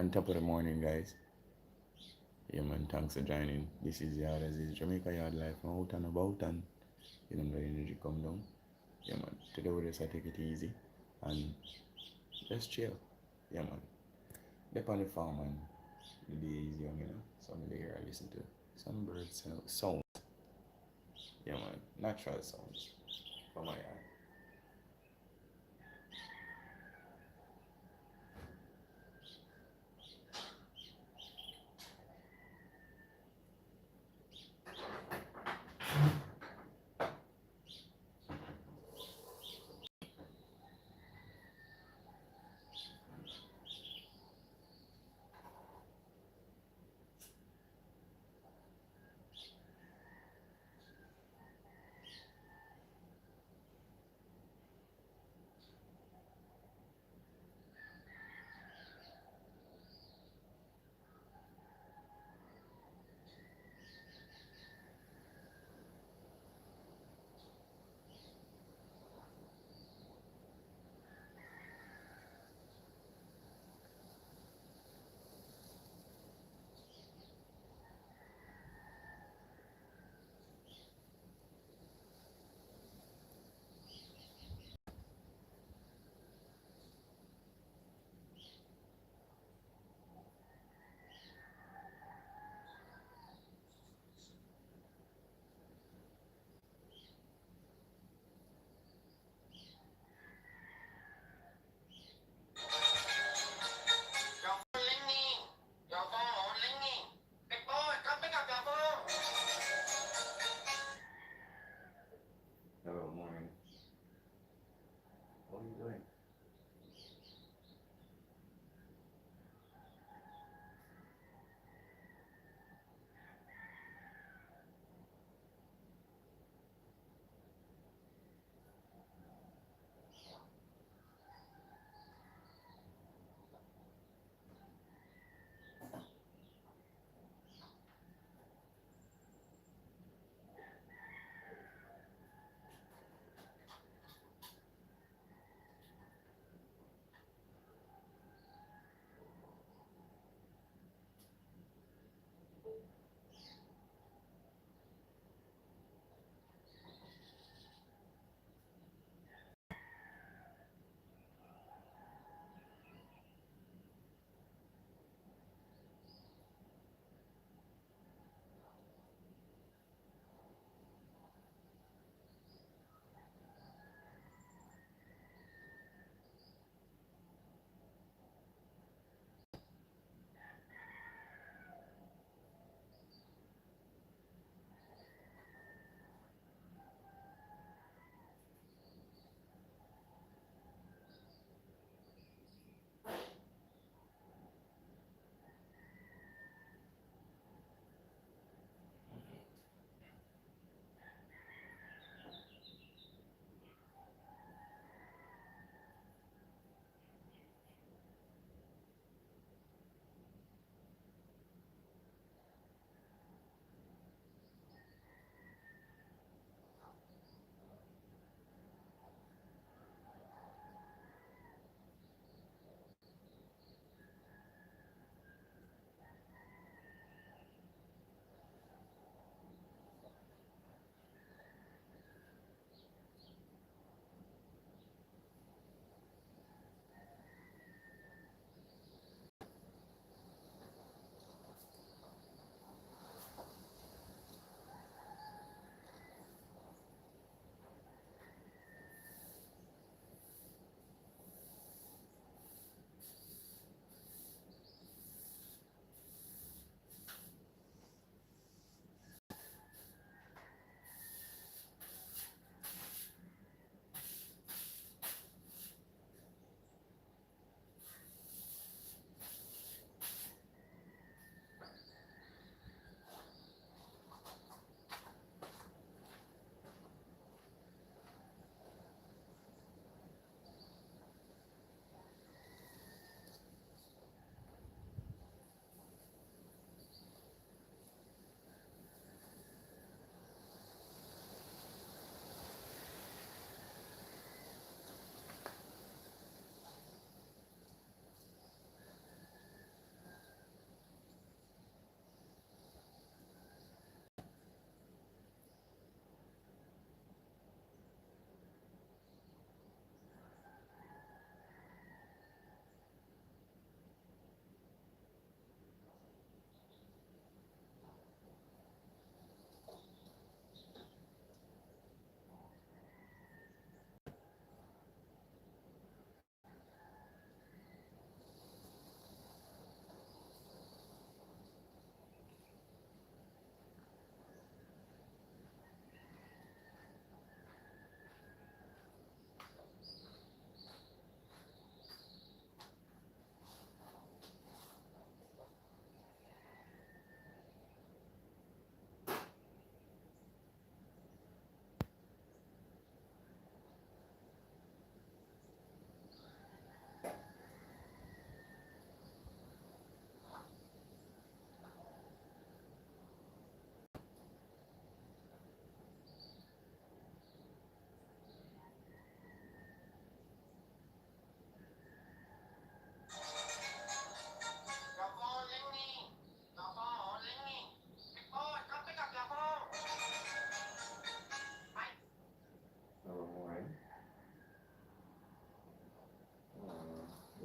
On top of the morning, guys. Yeah, man, thanks for joining. This is Yard as is Jamaica Yard Life. I'm out and about and the energy come down. Yeah, man. Today we just take it easy and just chill. Yeah, man. Dep on the farm and the day is young. So I'm here I listen to some birds sound. Yeah, man. Natural sounds from my yard.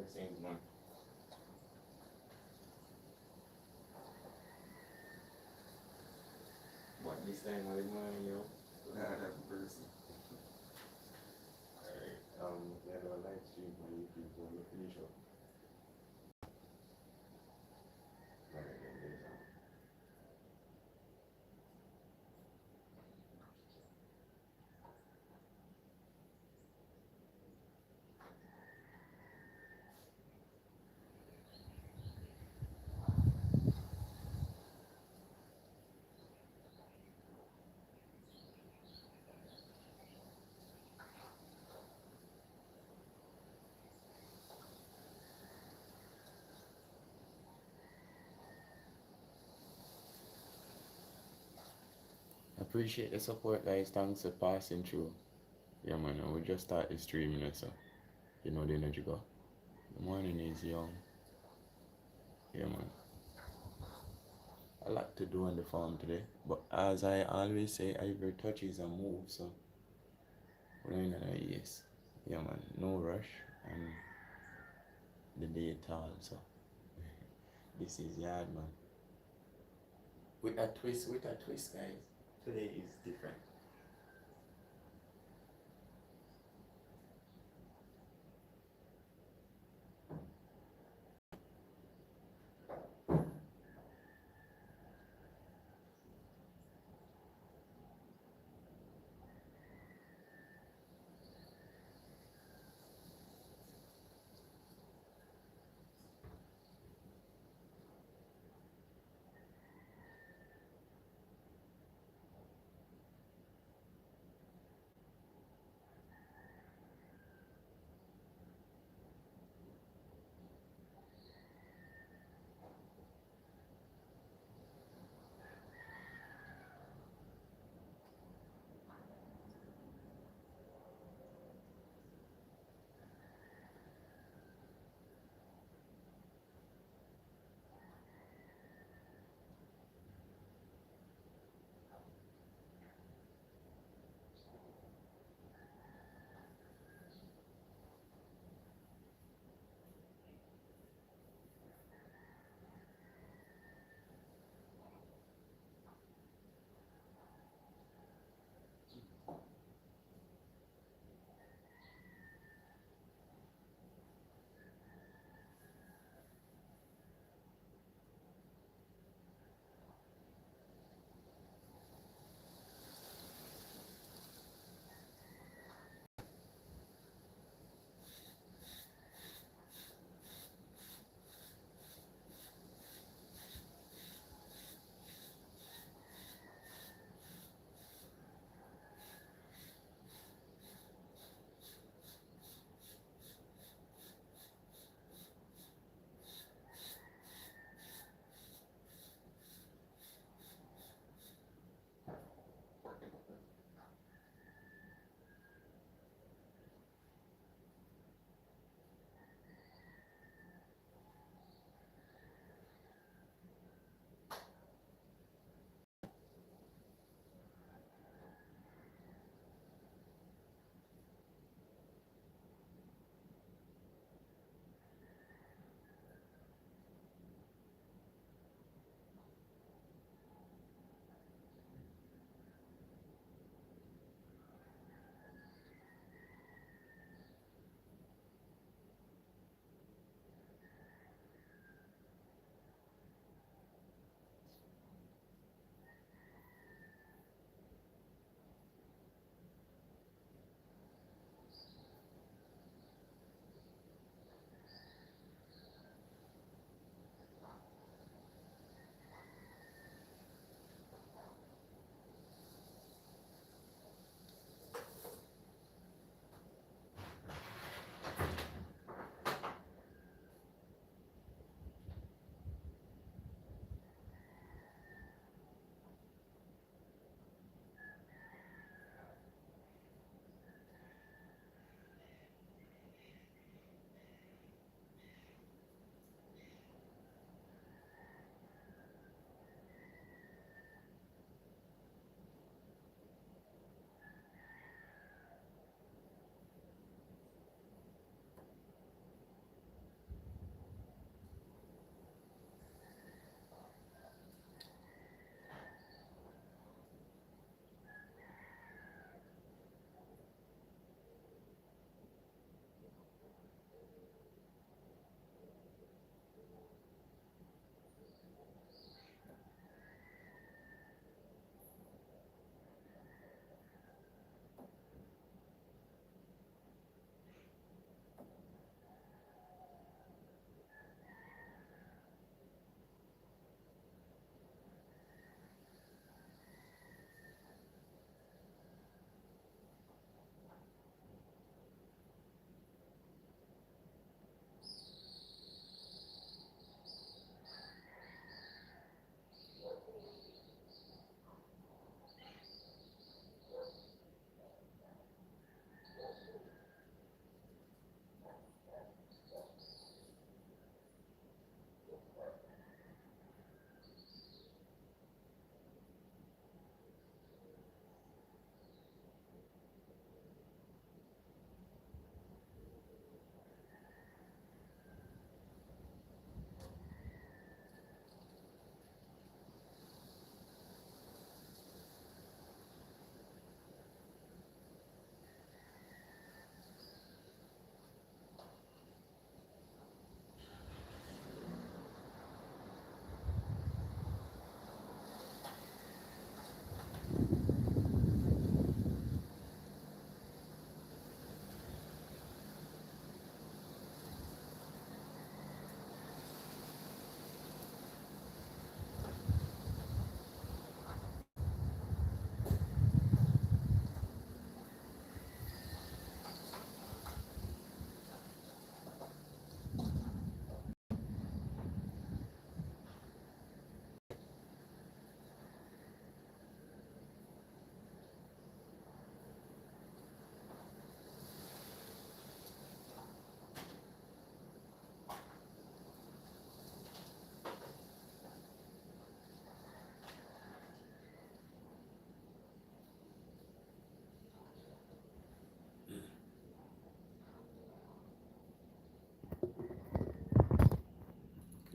Blessings, man. But this time of the morning, yo, Lord have mercy. Alright, we have a live stream on YouTube, so we'll finish up. Alright, then there's appreciate the support, guys. Thanks for passing through. Yeah, man, we just start the stream, so you know the energy go. The morning is young. Yeah, man. A lot to do on the farm today, but as I always say, every touch is a move, so we're in a yes. Yeah, man, no rush and the day at all, so this is yard, man. With a twist, guys. Today is different.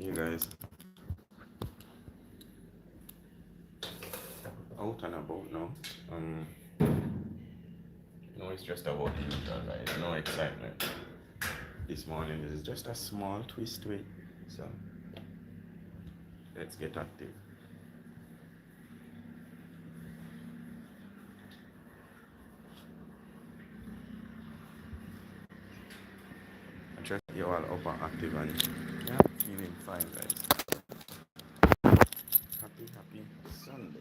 You guys, out and about now. No, it's just about the usual, guys. No excitement. This morning is just a small twist to it. So let's get active. I trust you all up and active and yeah, feeling fine, guys. Happy Sunday.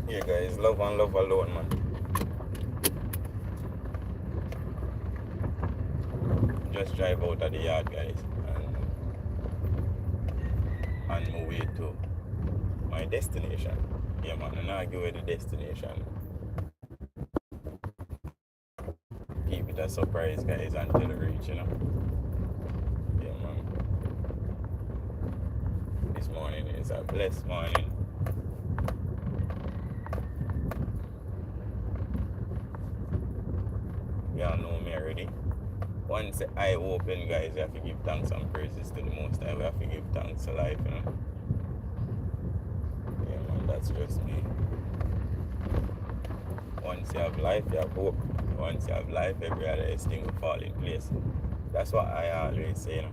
Yeah, guys, love and love alone, man. Just drive out of the yard, guys, and move way to my destination. Yeah, man, and I go with the destination. Keep it a surprise, guys, until we reach, you know. Yeah, man. This morning is a blessed morning. Y'all know me already. Once the eye open, guys, we have to give thanks and praises to the Most High. We have to give thanks to life, you know. Yeah, man, that's just me. Once you have life, you have hope. Once you have life, every other thing will fall in place. That's what I always say, you know.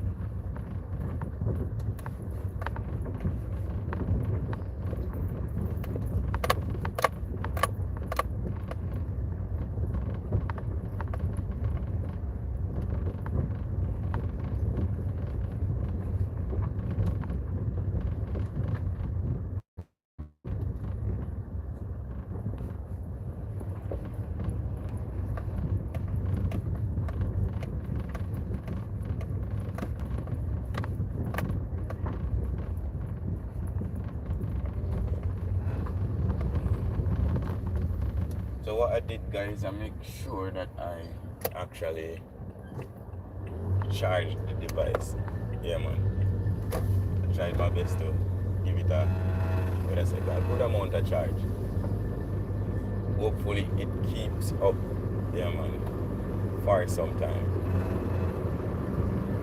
So what I did, guys, I make sure that I actually charge the device. Yeah, man. I tried my best to give it a good amount of charge. Hopefully it keeps up. Yeah, man. For some time.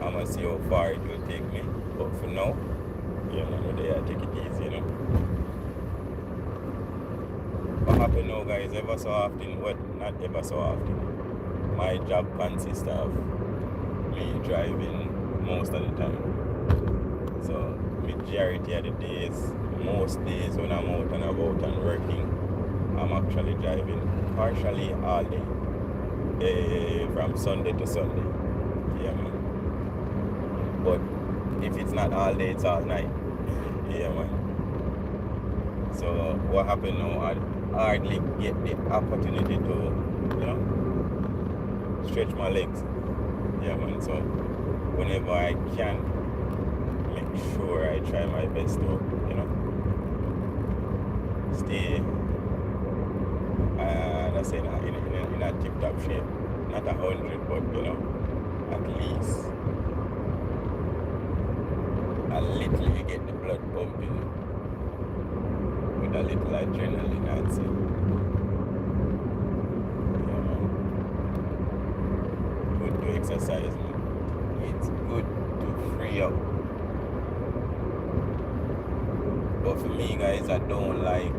I'm gonna see how far it will take me. But for now, yeah, man, I take it easy, you know. What happen now, guys, ever so often, well, not ever so often, my job consists of me driving most of the time. So majority of the days, most days when I'm out and about and working, I'm actually driving partially all day, from Sunday to Sunday. Yeah, man. But if it's not all day, it's all night. Yeah, man. So what happened now, I hardly get the opportunity to, you know, stretch my legs. Yeah, man. So whenever I can, make sure I try my best to, you know, stay, let's say, in a tip-top shape. Not 100, but, you know, at least a little you get the blood pumping with a little adrenaline, I'd say. Yeah, man. Good to exercise, man. It's good to free up. But for me, guys, I don't like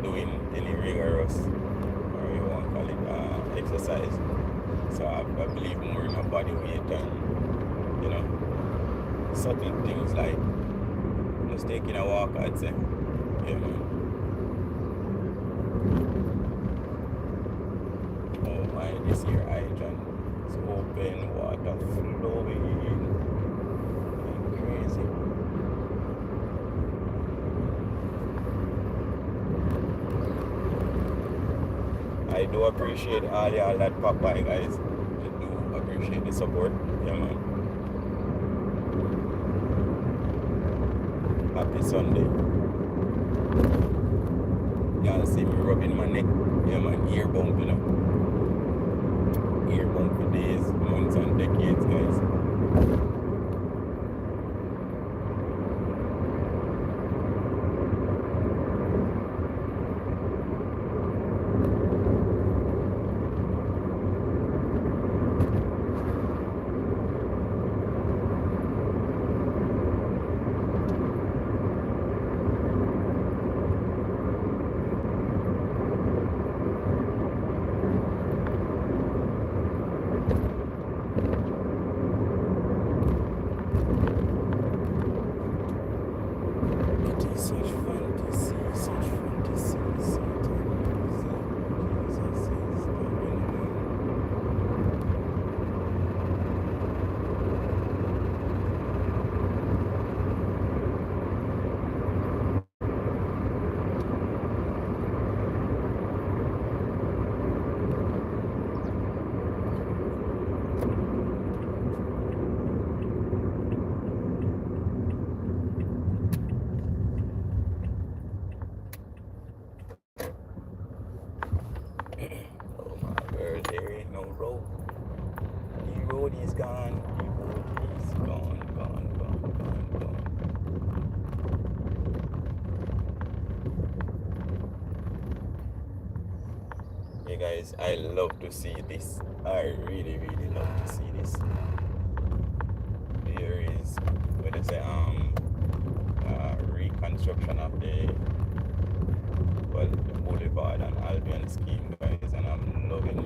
doing any rigorous, or you want to call it, exercise. So I believe more in a body weight and, you know, subtle things like just taking a walk, I'd say. Yeah, man. Oh my, this here hydrant is open, water flowing and crazy. I do appreciate all y'all that pop by, guys. I do appreciate the support. Yeah, man. Happy Sunday. Y'all see me rubbing my neck. Yeah, man. Ear bump, you know. Ear bump for days, months, and decades, guys. Oh my word, there ain't no road. The road is gone. The road is gone, gone, gone, gone, gone. Hey guys, I love to see this. I really, really love to see this. There is, what I say, reconstruction of the Boulevard and Albion scheme, guys, and I'm loving it.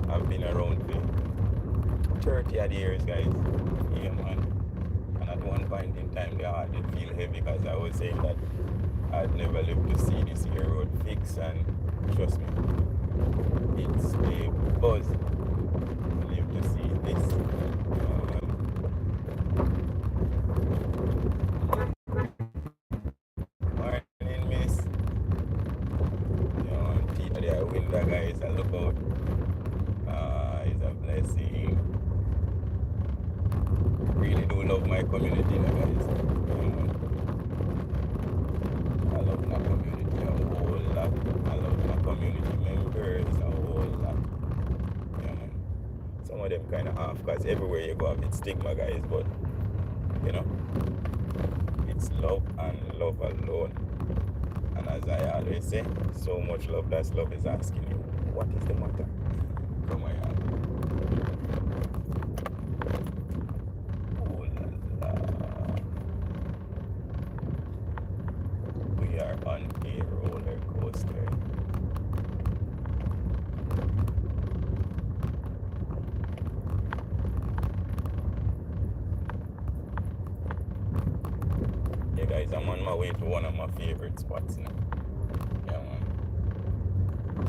I've been around for 30 odd years, guys. Yeah, man. And at one point in time, the heart did feel heavy because I was saying that I'd never live to see this here road fix, and trust me, it's a buzz to live to see this. Morning, miss. You know, Tita there, window, guys, I look out. It's a blessing. Really do love my community, guys. I love my community a whole lot. I love my community members a whole lot. Yeah, man. Some of them kind of half, because everywhere you go have its stigma, guys, but you know, it's love and love alone. And as I always say, so much love, that's love is asking you, what is the matter? Come on, y'all. Oh la la. We are on a roller coaster. Yeah, guys, I'm on my way to one of my favorite spots now. Yeah, man.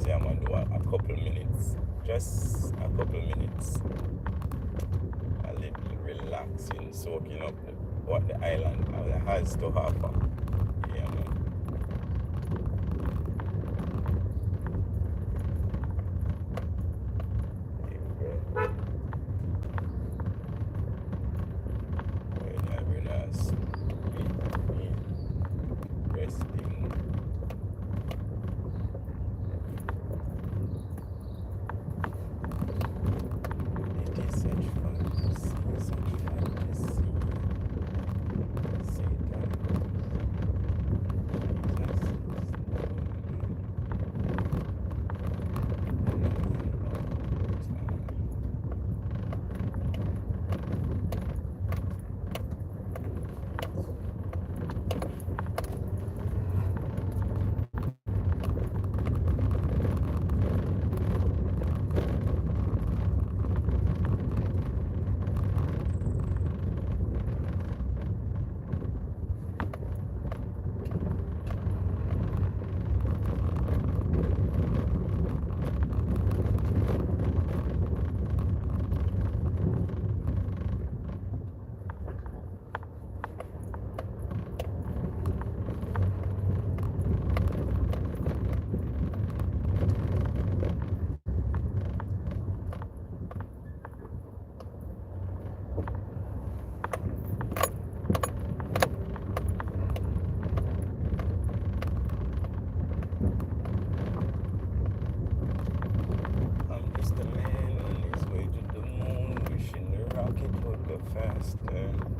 So I'm gonna do a couple minutes, just a couple minutes, a little relaxing, soaking up what the island has to offer. Yeah, man. Yeah.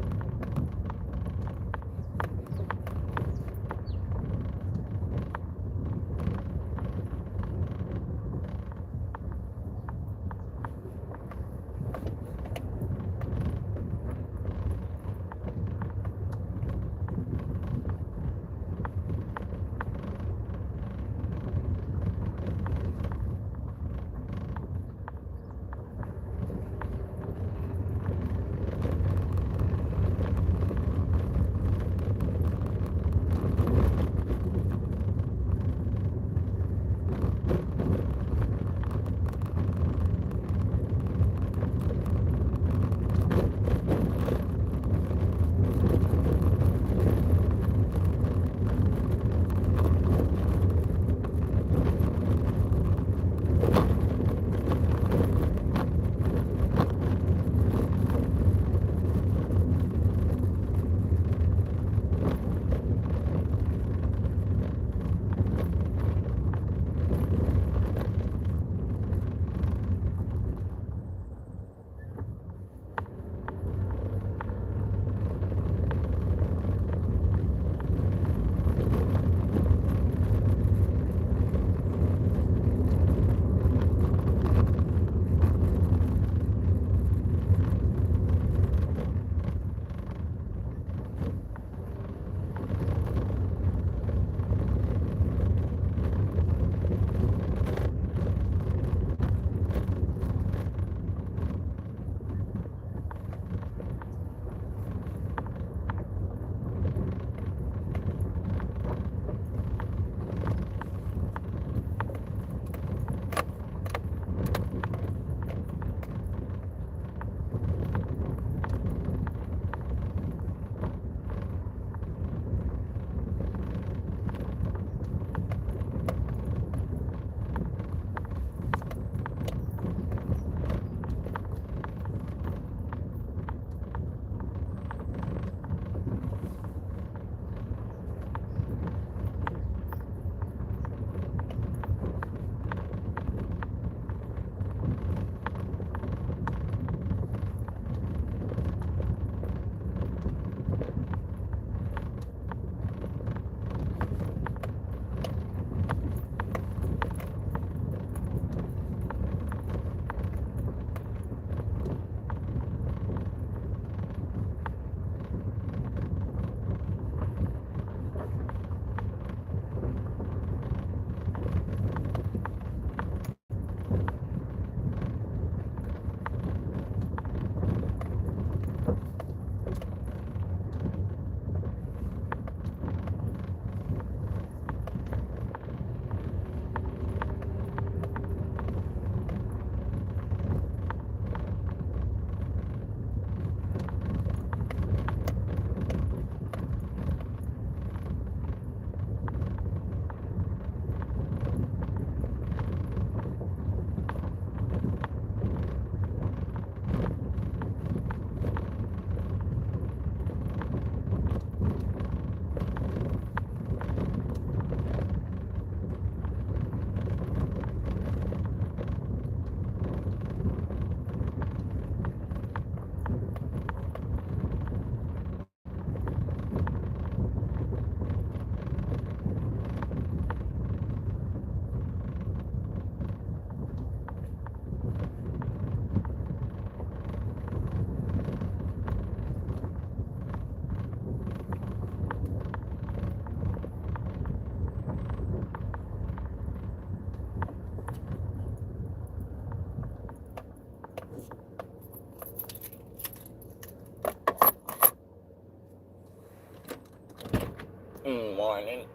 Morning.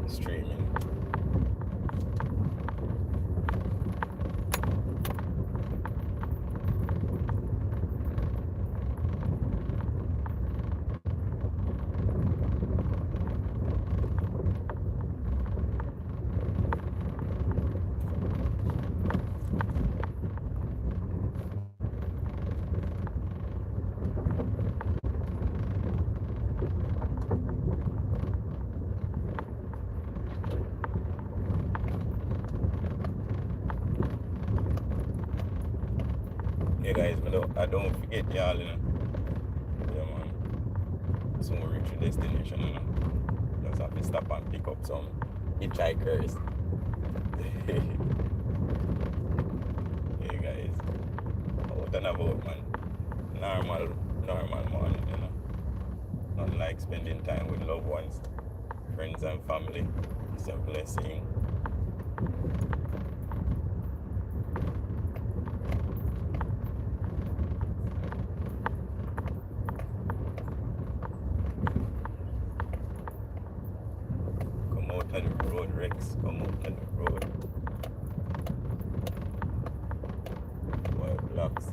Streaming. Yeah, guys, but I don't forget y'all, you know. Yeah, man. Soon we reach your destination, you know. Just have to stop and pick up some hitchhikers. Hey, guys. Out and about, man. Normal morning, you know. Not like spending time with loved ones, friends and family. It's a blessing. Come out on the road, Rex. Come out on the road. Boy, blocks.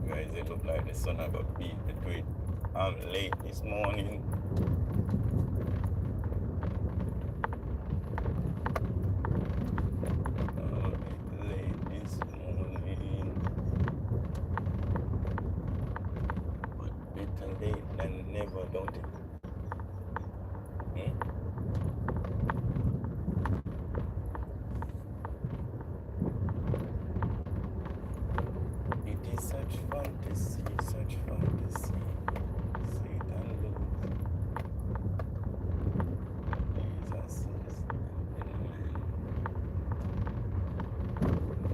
Guys, it look like the sun got beat between. I'm late this morning. Late than never, don't it? It is such fun to see, such fun to see. See it and look. Jesus is the man.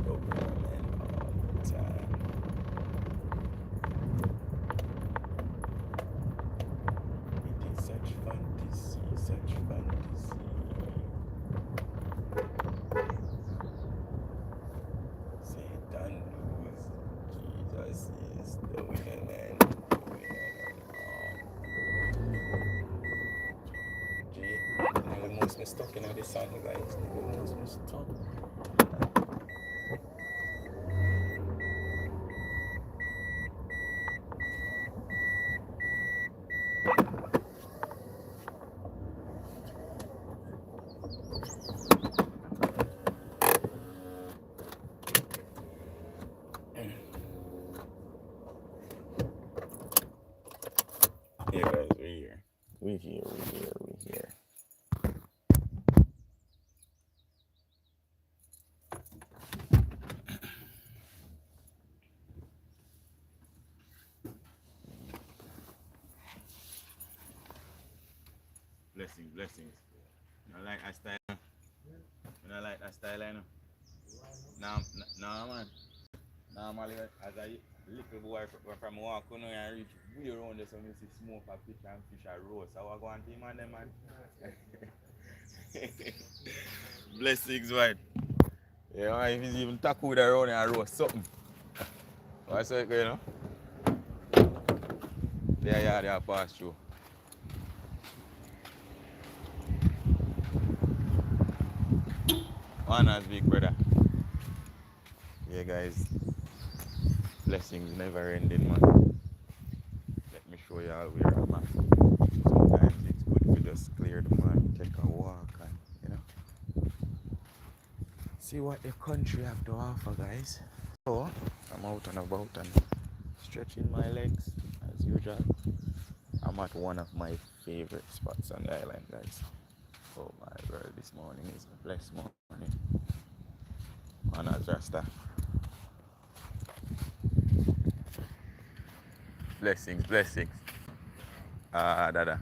Go man all the time. It is such fun to see, such fun to see. Satan lose. Jesus is the winner, man. The winner, man. Gee, I almost been stuck in the sun, guys. I almost been stuck. Yeah, guys, we're here. We're here. Blessings. I like that style. I like that style, I know. Nah, man. Normally, as a little boy from walk on and reach way around there, so I see smoke a fish and fish a roast. So I go and team on them, man. Blessings, man. Yeah, man, if it's even taco with around and roast something. What's that, you know? They are pass through. Honors, big brother. Yeah, guys. Blessings never ending, man. Let me show y'all where I'm at. Sometimes it's good to just clear the mind, take a walk, and you know, see what the country have to offer, guys. So I'm out and about and stretching my legs as usual. I'm at one of my favorite spots on the island, guys. Oh my word, this morning is a blessed morning. Honors Rasta. Blessings. Dada.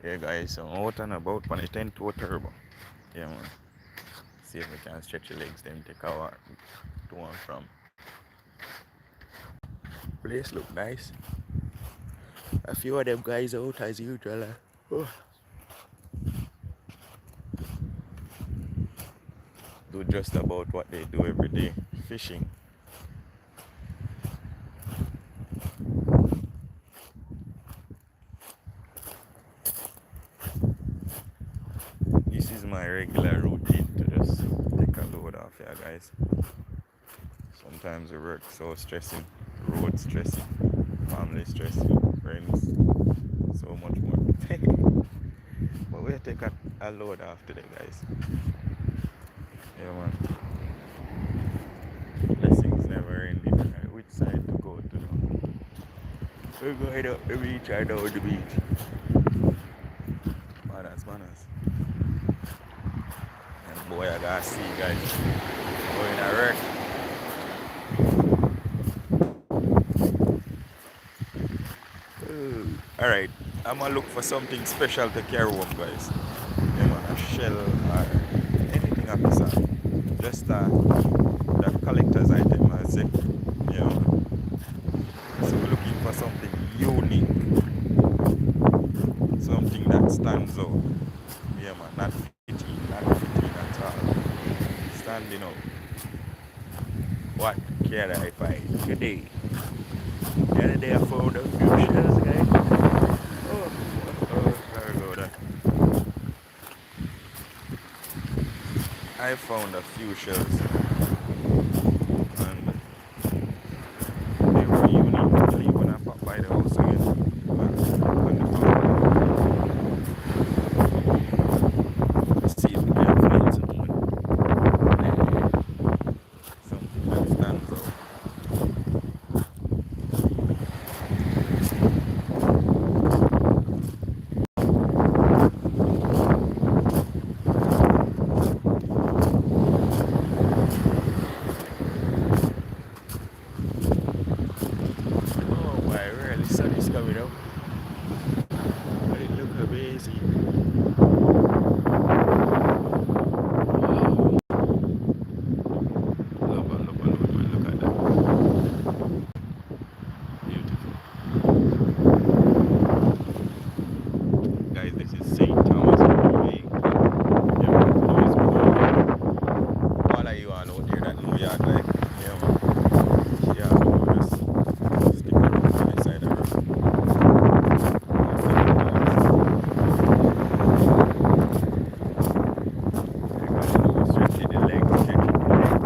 Yeah, guys, so I'm out and about on the 10-2 turbo. Yeah, man. See if we can stretch your legs, then take a walk to and from. Place look nice. A few of them guys out as usual. Do just about what they do every day, fishing. This is my regular routine to just take a load off here, guys. Sometimes the work so stressing, road stressing, family stressing, friends, so much more. But we'll take a load off today, guys. Yeah, man. Blessings never ending. Which side to go to? We're going up the beach, I know the beach. Manners, manners. And boy, I gotta see, guys. Going a wreck. Alright, I'm gonna look for something special to carry home, guys. Yeah, man, a shell or anything of the sort. Just that collector's item, I say. Yeah, man. So we're looking for something unique, something that stands out. Yeah, man, not fitting at all. Standing out. What can I find today? The other day I found a few shells, guys. Sorry about that. I found a few shells and they were unique. I believe when I popped by the house again. When the let's see if we can find something that stands out. Oh boy, really sun is coming out. But it look amazing. Look at that. Beautiful. Guys, this is St. Thomas, Jamaica. Yeah, man, for those who don't know. All of you all out there that know yard life. Yeah, man. Yeah, man, just stick on the side of the stretching the legs, stretching the legs.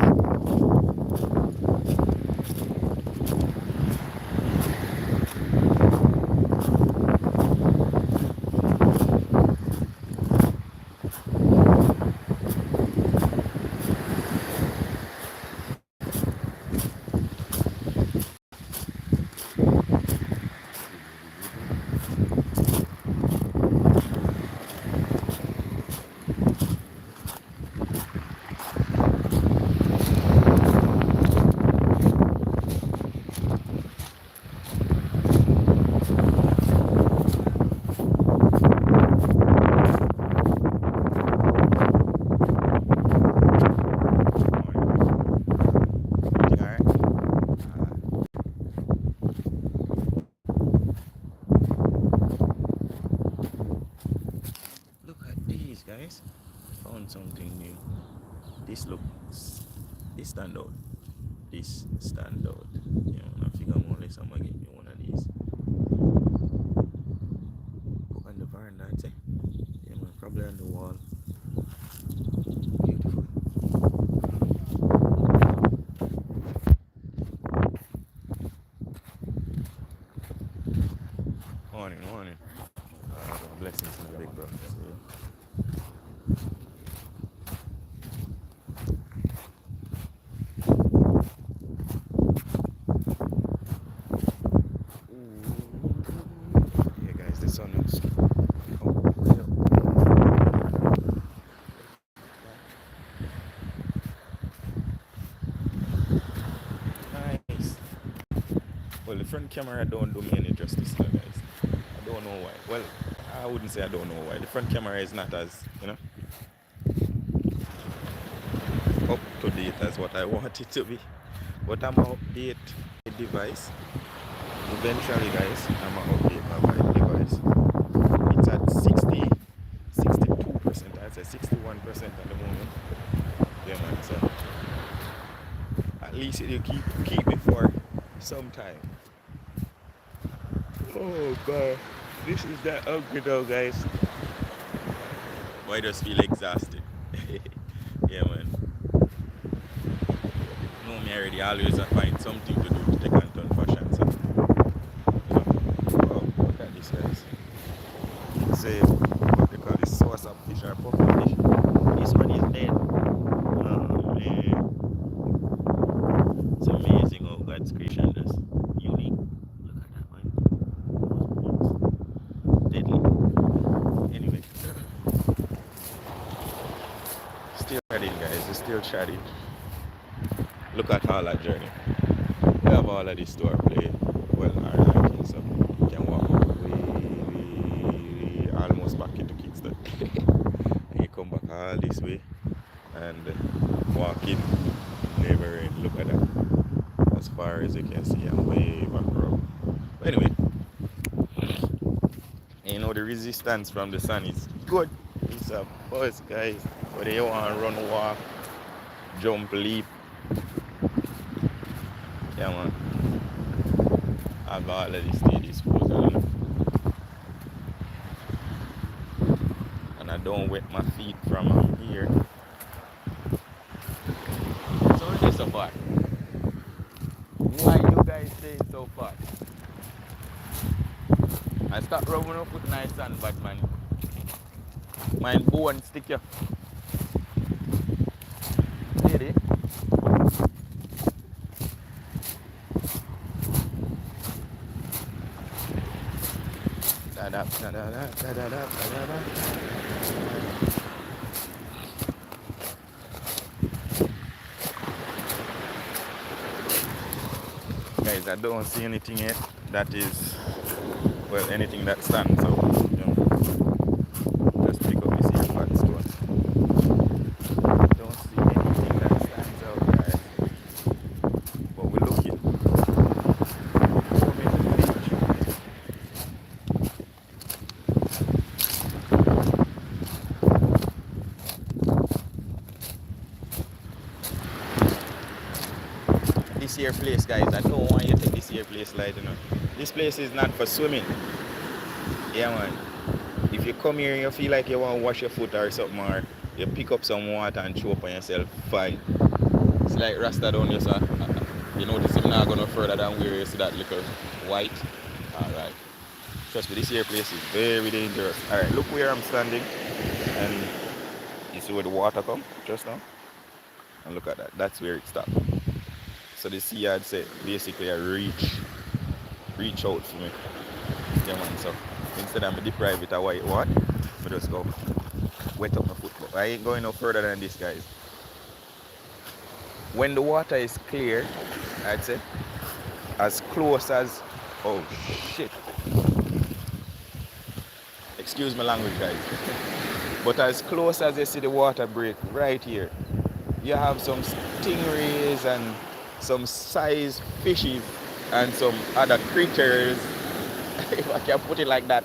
Alright. Look at these, guys. Found something new. This looks. This stand out. This stand out. Yeah, man, I figure more or less I'm gonna get me one of these. Put on the veranda, I'd say. Yeah, man, probably on the wall. Beautiful. Morning, morning. Blessings to the big bro. Yeah, guys, the sun looks. Nice. Well, the front camera don't do me any justice now, guys. I don't know why. Well, I wouldn't say I don't know why. The front camera is not as, up to date as what I want it to be. But I'm gonna update the device. Eventually, guys, I'm gonna update my device. It's at 62%. I'd say 61% at the moment. Yeah, man. So at least it'll keep me for some time. Oh god, this is that ugly though, guys. Why just feel exhausted? Yeah, man. No, me already always I find something to do to take and turn fashion. So, wow, look at this, guys. It's a what they call this source of fish or puffer fish. This one is dead. Oh man, it's amazing how God's creation is unique. Look at that one. shoddy. Look at all that journey. We have all of this to our play. Well, our liking, so we can walk way almost back into Kingston. And you come back all this way and walk in, never end. Look at that. As far as you can see, I'm way back road. But anyway, you know the resistance from the sun is good. It's a buzz, guys. Whether you want to run, walk, jump, leap, yeah, man. I've all of these stages frozen. And I don't wet my feet from here. So it is so far. Why you guys staying so far? I start rubbing up with nice sand, but man, my bone stick you. Ready? Guys, I don't see anything yet that is, well, anything that stands out. You know, just pick up this here flat stone. Don't see anything that stands out, guys. But we're looking. This here place, guys, I don't want you to take this here place light, you know. This place is not for swimming. Yeah, man. If you come here and you feel like you want to wash your foot or something, or you pick up some water and chew up on yourself, fine. It's like Rasta down here, so you notice you're not going no further than where you see that little white. Alright. Trust me, this here place is very dangerous. Alright, look where I'm standing. And you see where the water comes just now? And look at that. That's where it stops. So the sea had said basically I reach out for me. Yeah, man. So instead of me deprive it of white water, I just go wet up my foot. But I ain't going no further than this, guys. When the water is clear, I'd say as close as, oh shit. Excuse my language, guys. But as close as you see the water break right here, you have some stingrays and some size fishes and some other creatures, if I can put it like that.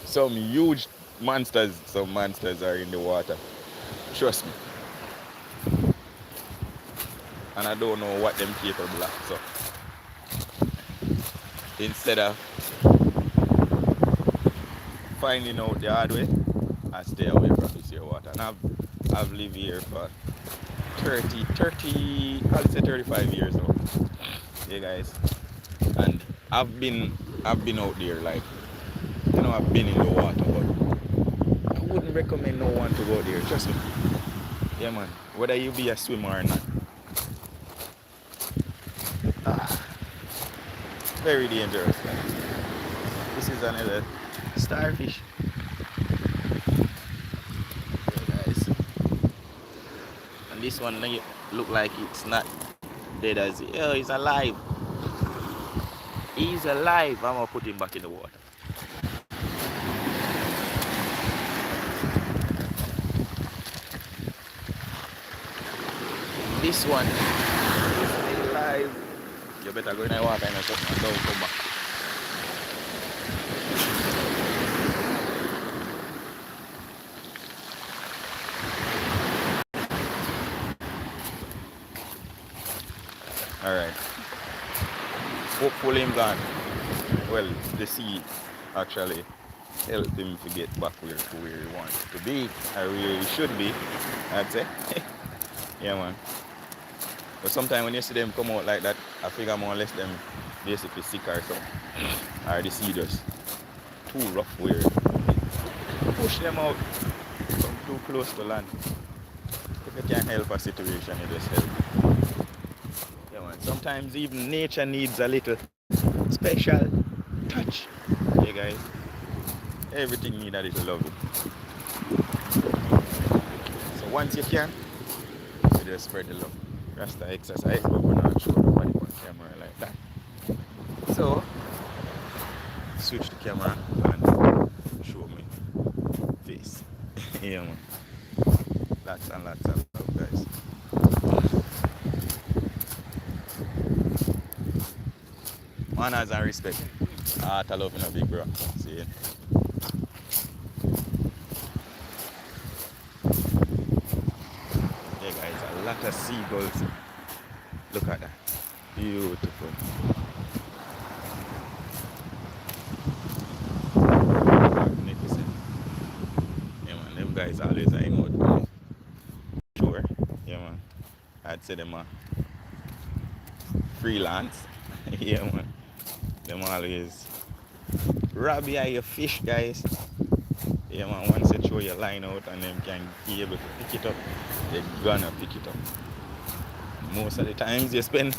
Some huge monsters, some monsters are in the water. Trust me. And I don't know what them capable of. So instead of finding out the hard way, I stay away from this here water. And I've lived here for 30, I'll say 35 years now. Yeah, guys. And I've been out there, like, you know, I've been in the water, but I wouldn't recommend no one to go there. Trust me. Yeah, man. Whether you be a swimmer or not. Very dangerous, guys. This is another starfish. This one look like it's not dead as it. Oh, he's alive. He's alive. I'm gonna put him back in the water. This one is alive. You better go in the water and don't come back. Alright. Hopefully him gone. Well, the sea actually helped him to get back where he wants to be, or where he should be, I'd say. Yeah, man. But sometimes when you see them come out like that, I figure more or less them basically sick or something. Or the sea just too rough where push them out, come too close to land. If you can help a situation, you just help. Sometimes even nature needs a little special touch. Yeah, guys. Everything needs a little love. So once you can, just spread the love. Rasta exercise, but we're not show nobody on camera like that. So, switch the camera and show me face. Yeah, man. Lots and lots of love, guys. Manners and respect. Heart of love in a big bro. See it? Yeah, guys, a lot of seagulls. Look at that. Beautiful. Magnificent. Yeah, man, them guys always hang out with sure. Yeah, man. I'd say them are freelance. Yeah, man. Them always rob you of your fish, guys. Yeah, man. Once you throw your line out and them can be able to pick it up, they're gonna pick it up. Most of the times you spend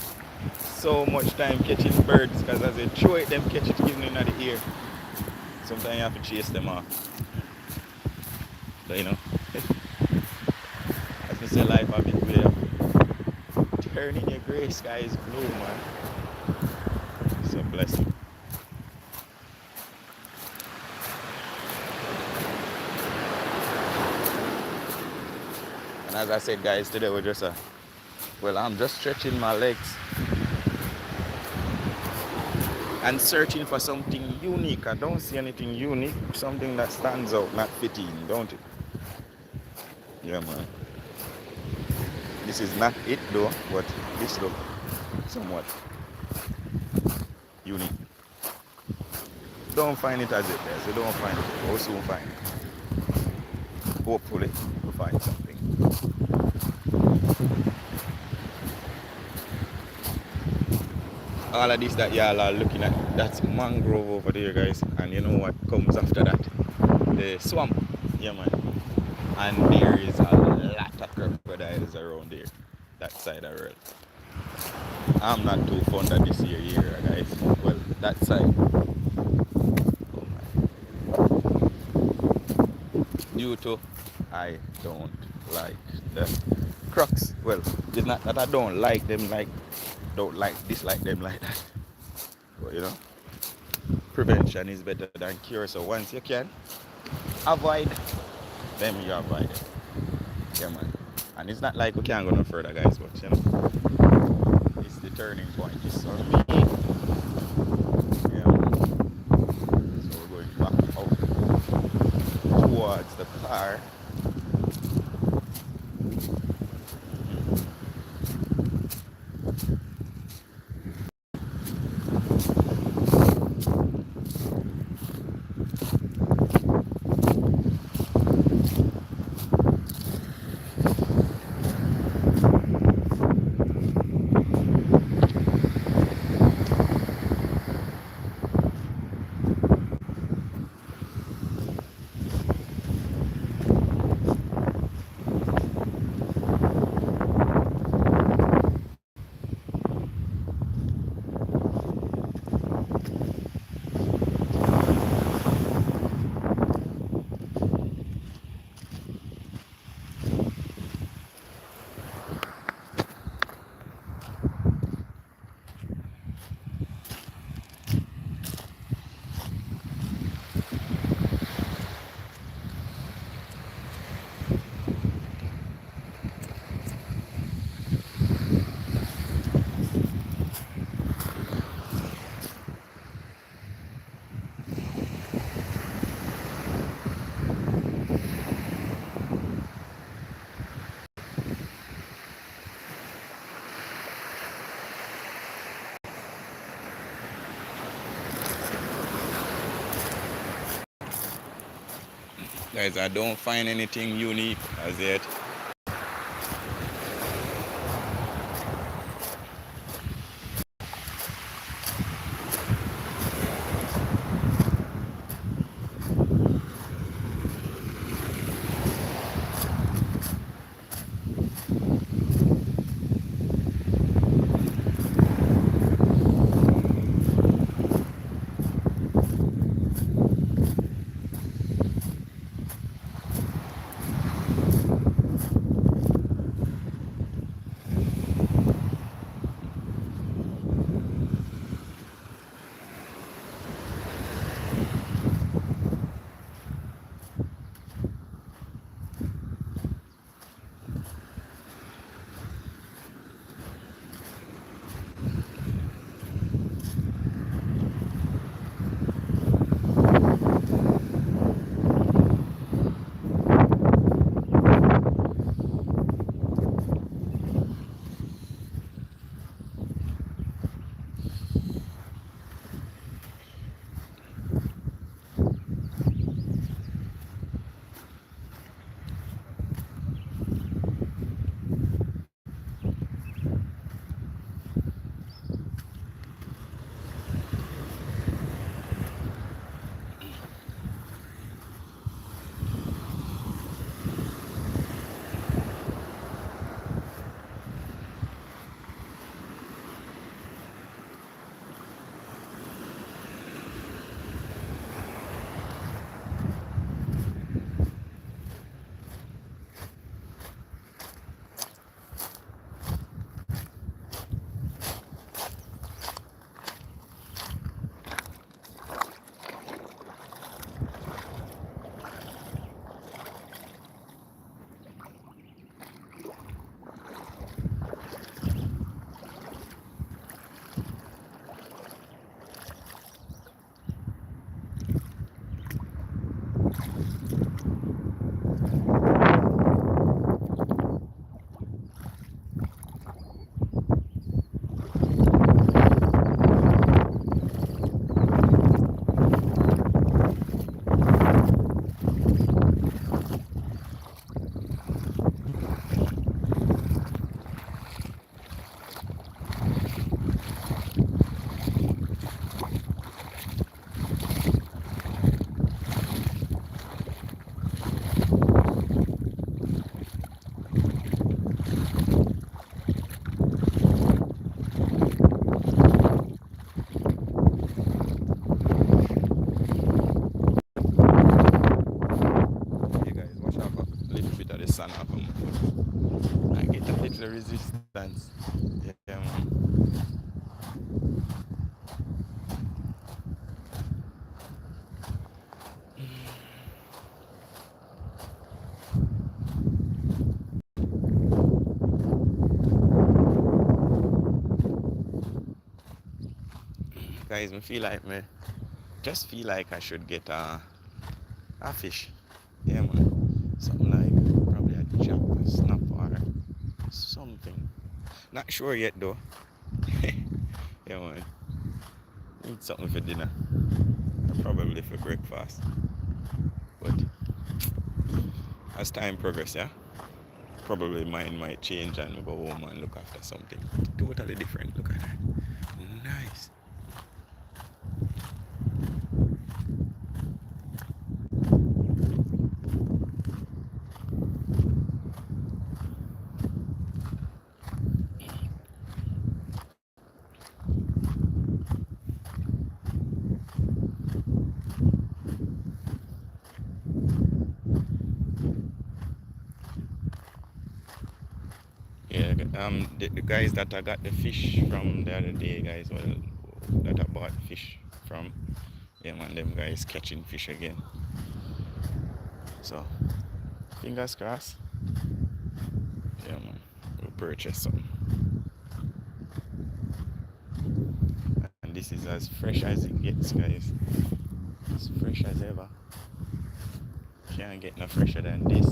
so much time catching birds because as they throw it, them catch it even in the air. Sometimes you have to chase them off. But you know, as we say, life a big way of turning your grey skies blue, man. It's a blessing. And as I said, guys, today we're just I'm just stretching my legs and searching for something unique. I don't see anything unique, something that stands out, not fitting, don't it? Yeah, man. This is not it though, but this looks somewhat unique. Don't find it as it is. You don't find it. We'll soon find it. Hopefully, we'll find something. All of this that y'all are looking at, that's mangrove over there, guys. And you know what comes after that? The swamp. Yeah, man. And there is a lot of crocodiles around there. That side of the world. I'm not too fond of this area, guys. Well, that side. Oh my. Due to I don't like the crocs. Well, it's not that I don't like them, dislike them like that. But you know, prevention is better than cure. So once you can avoid them, you avoid it. Yeah, man. And it's not like we can't go no further, guys, but you know, it's the turning point. It's for me. Yeah. So we're going back out towards the car. Guys, I don't find anything unique as yet. guys, just feel like I should get a fish. Yeah, man. Something like probably a jack, a snap, or something. Not sure yet though. Yeah, man. Need something for dinner. Or probably for breakfast. But as time progresses, yeah, probably mine might change and go home and look after something totally different. Look at that. Nice. Yeah, the guys that I got the fish from the other day, guys, well, that I bought fish from, yeah, man, them guys catching fish again. So, fingers crossed. Yeah, man, we'll purchase some. And this is as fresh as it gets, guys. As fresh as ever. Can't get no fresher than this.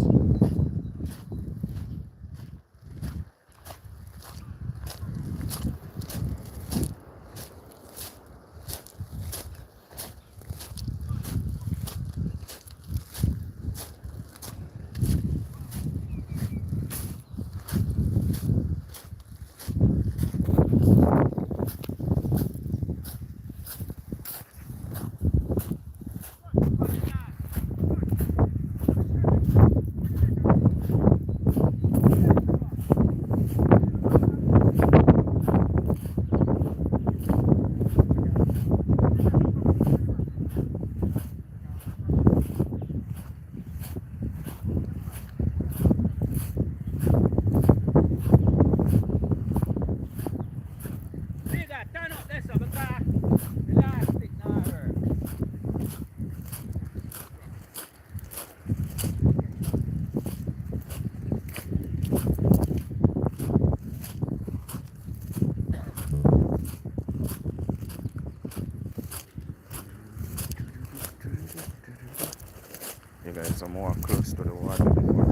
You guys are more close to the water before.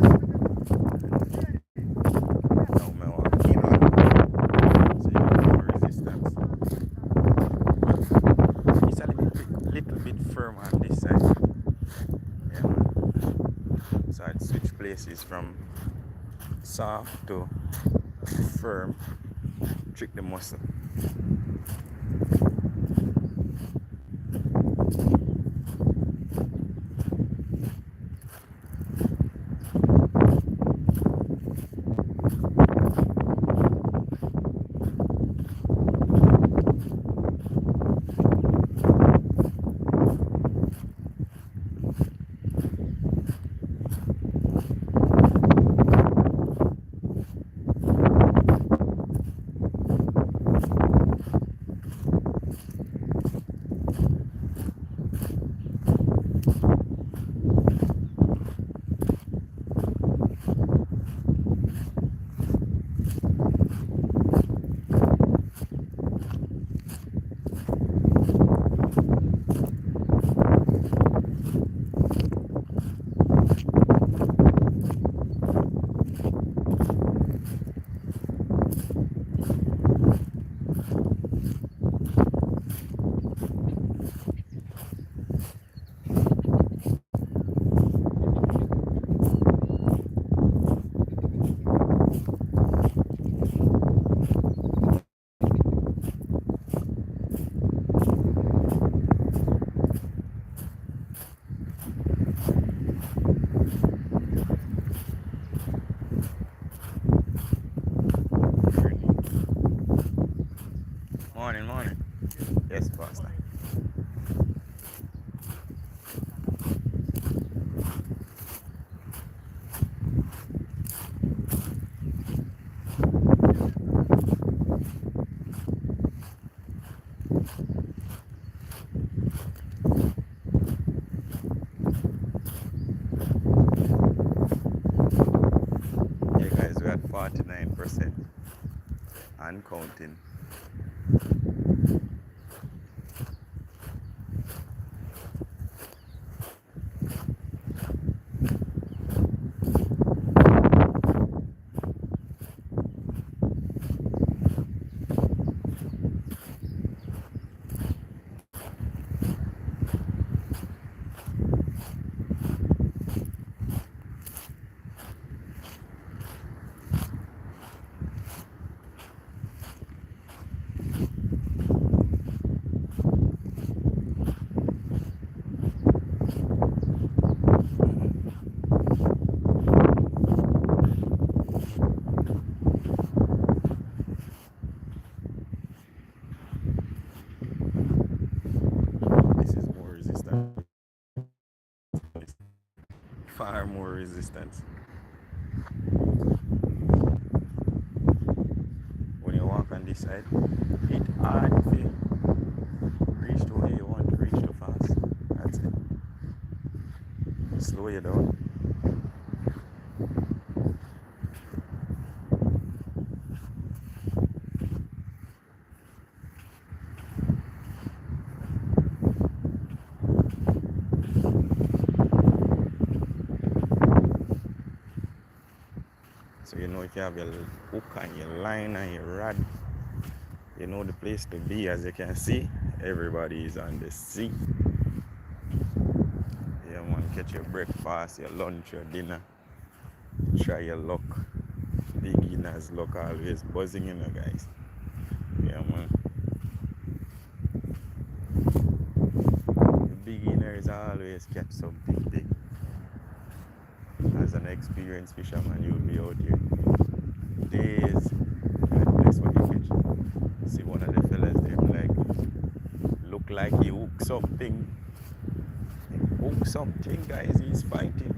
Now my walk inland, so you have more resistance. It's a little bit firm on this side. Yeah, man. So I'd switch places from soft to firm, trick the muscle. Morning, morning. Yes, Pastor. Yeah, guys, we're at 49% and counting. far more resistance. When you walk on this side, it hard to reach to where you want to reach too fast. That's it. Slow you down. So you know if you have your hook and your line and your rod, you know the place to be. As you can see, everybody is on the sea. Yeah man, catch your breakfast, your lunch, your dinner. Try your luck. Beginners luck always buzzing, you know guys. Yeah man. The beginners always catch something big. As an experienced fisherman, you'll be out here days. God bless what you catch. See one of the fellas there like look like he hooked something. Hook something, guys. He's fighting.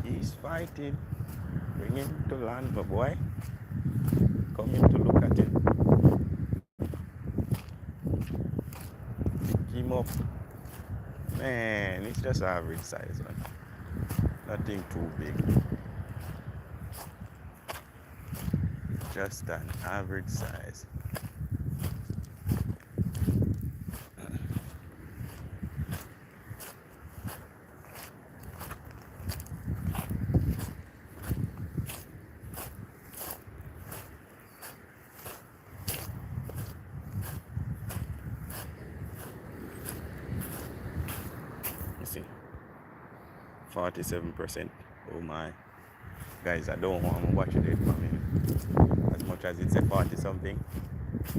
He's fighting. Bring him to land, my boy. Come in to look at him. Pick him up. Man, it's just average size one. Nothing too big. Just an average size. You see, 47%. Oh my. Guys, I don't want to watch it for me. As much as it's a 40 something.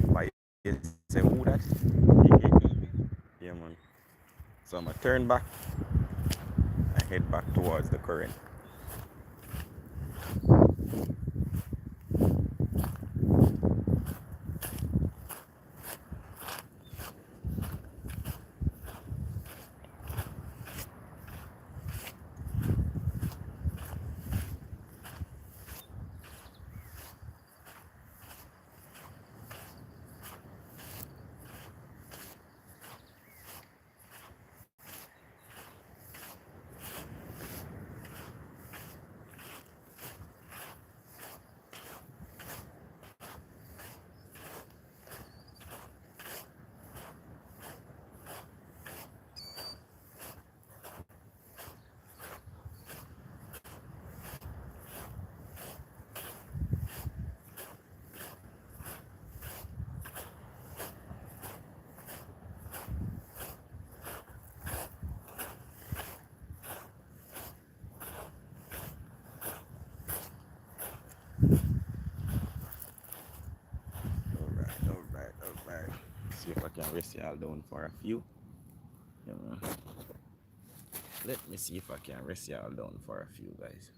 But it's a who that? Yeah man. So I'm gonna turn back and head back towards the current. Alright. See if I can rest y'all down for a few. Yeah, man. Let me see if I can rest y'all down for a few, guys.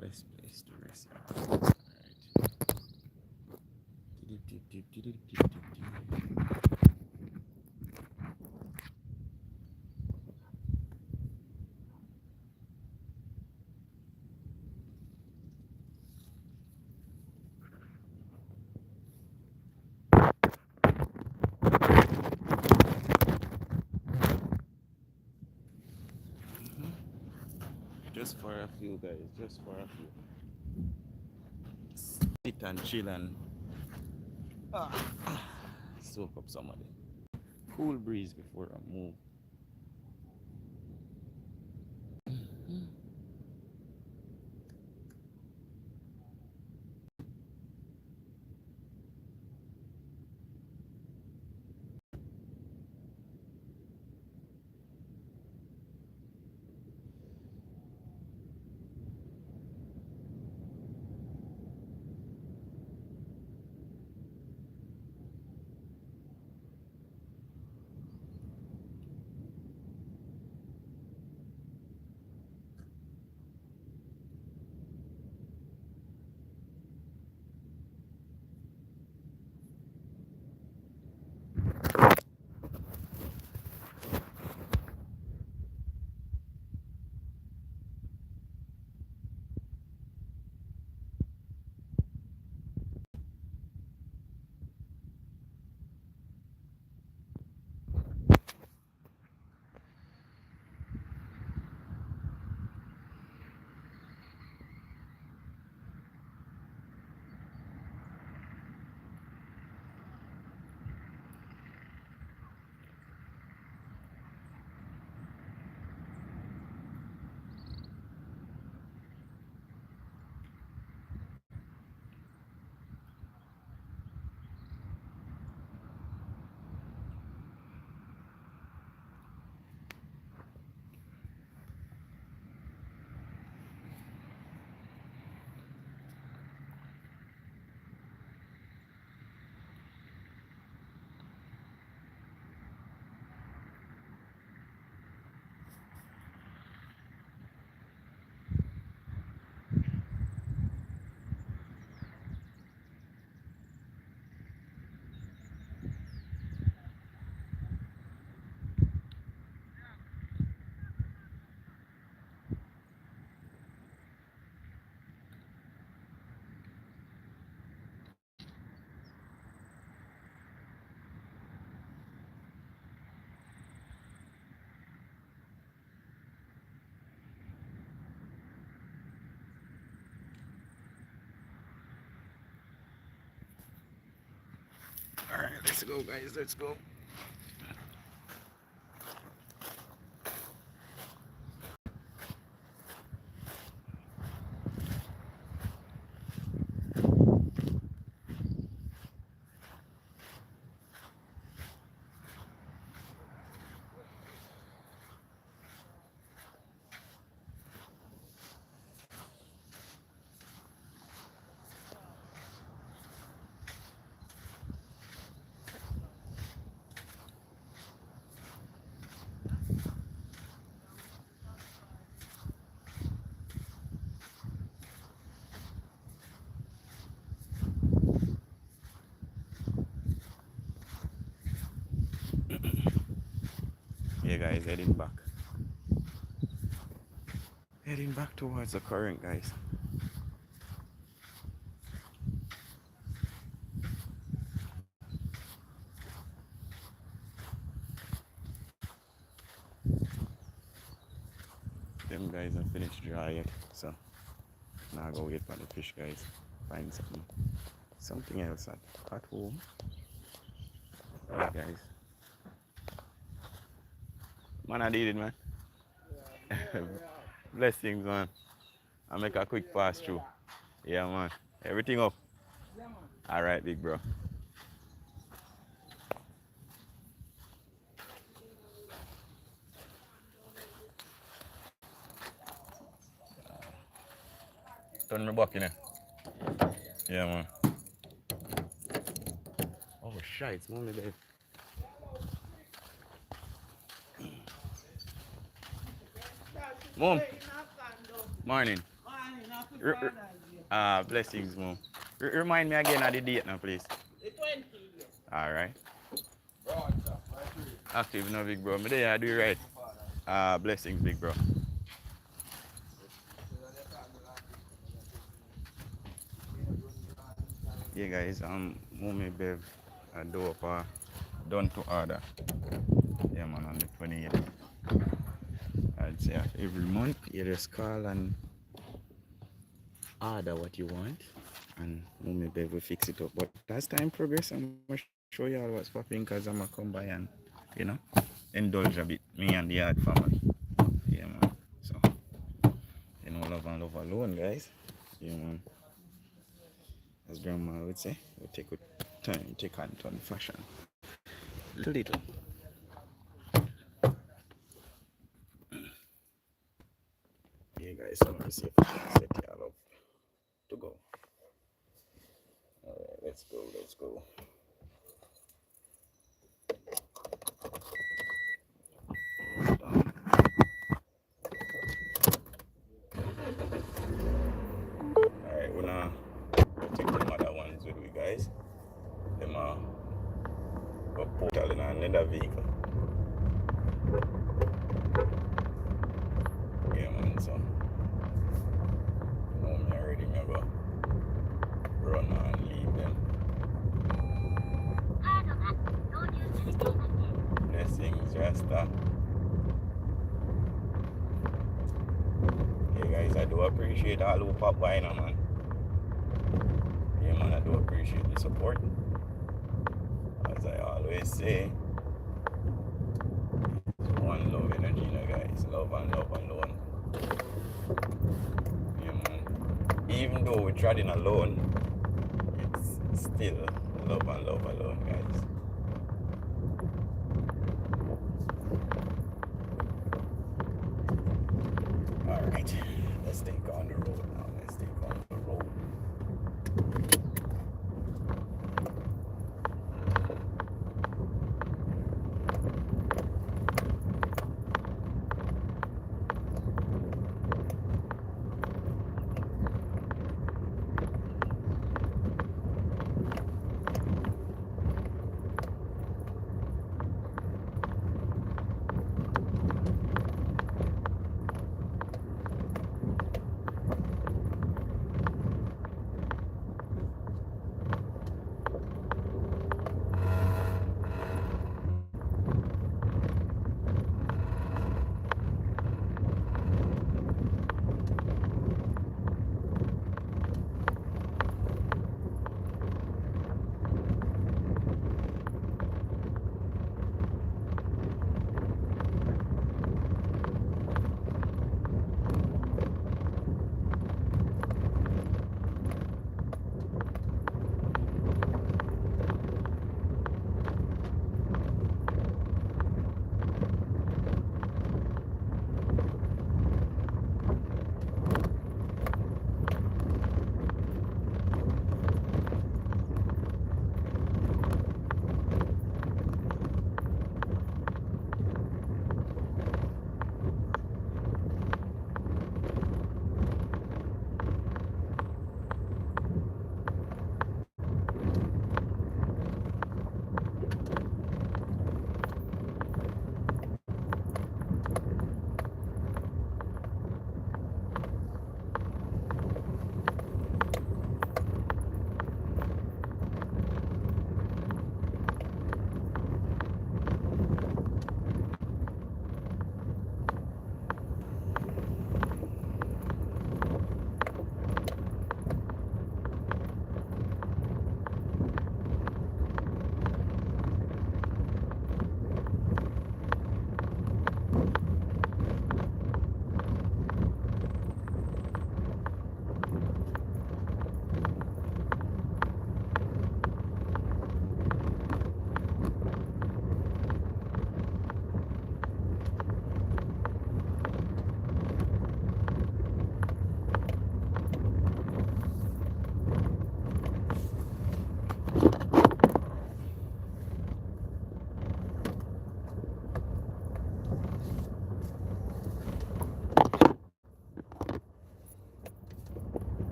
Best place to rest y'all. Alright. Just for a few, guys. Just for a few. Sit and chill and soak up some of it. Cool breeze before I move. Let's go, guys. Let's go. Yeah, guys, heading back. Heading back towards the current, guys. Them guys are finished dry yet, so now go wait for the fish, guys. Find something else at home. Alright, guys. Man, I did it, man. Blessings, man. I make a quick pass through. Yeah, man. Everything up. Alright, big bro. Turn me back in there. Yeah, man. Oh, shite. Mommy, babe. Mom. Morning. Blessings, mom. Remind me again of the date now, please. The 20th. Alright. Active now, big bro. Me there, I do it right. Blessings, big bro. Yeah, guys, Mommy Bev do up done to order. Yeah, man, on the 28th. I'd say every month you just call and order what you want, and Mommy Bev will fix it up. But as time progress, I'm gonna show you all what's popping, because I'm gonna come by and, you know, indulge a bit, me and the Yard family. Yeah, man. So, you know, love and love alone, guys. Yeah, man. As grandma would say, we take good time, take on turn fashion. Little. Yeah, guys, so let me see if I can set y'all up to go. Alright, let's go. Alright, we're gonna take the other ones with we, guys. Them are a portal in another vehicle. Yeah, man, so you know me already, me go run and leave them. Blessings, Rasta. Yeah, guys, I do appreciate all who pop by now, man. Yeah, man, I do appreciate the support. As I always say, one love energy, you know, guys. Love and love alone. Yeah, man. Even though we're treading alone, it's still love and love alone, guys. Alright, let's take on the road now.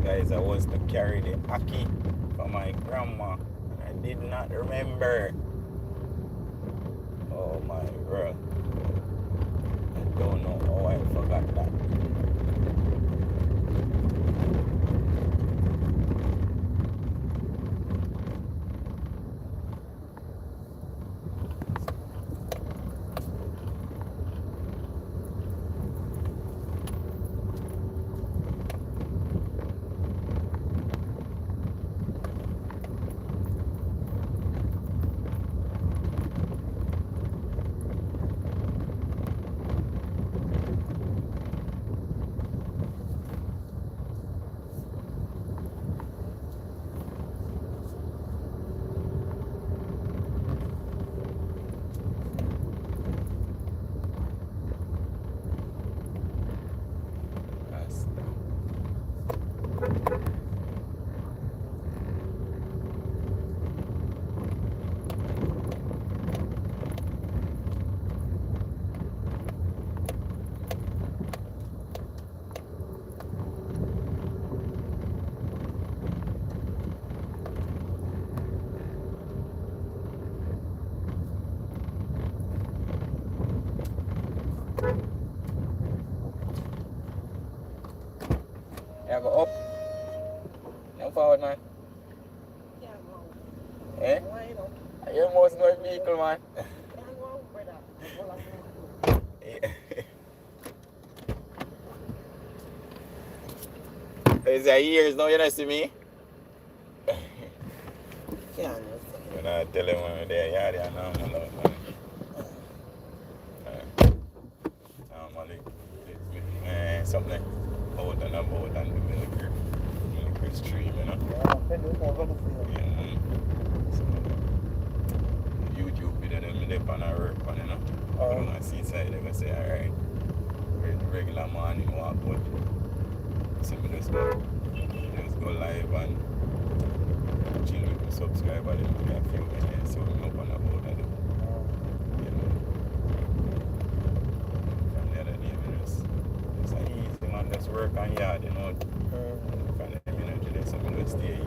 Guys, I was to carry the ackee for my grandma and I did not remember. Oh my God. I don't know how I forgot that. Yeah, go up. Young forward, man. Eh? You must know vehicle, man. It's a years now, you don't see me? Yeah, when I tell him when they're yeah, they are normal, man. Normally, something out and about and the military stream, you know? Yeah, so, YouTube video, them live on a work on, you know? But when I see side, they're going to say, alright, regular morning walk, but so me just go live and chill with my subscriber, them give me a few minutes, so I'm up and about and do. You know. From the other day, it's an easy man, just work on yard, you know. From the energy there, so I just stay in.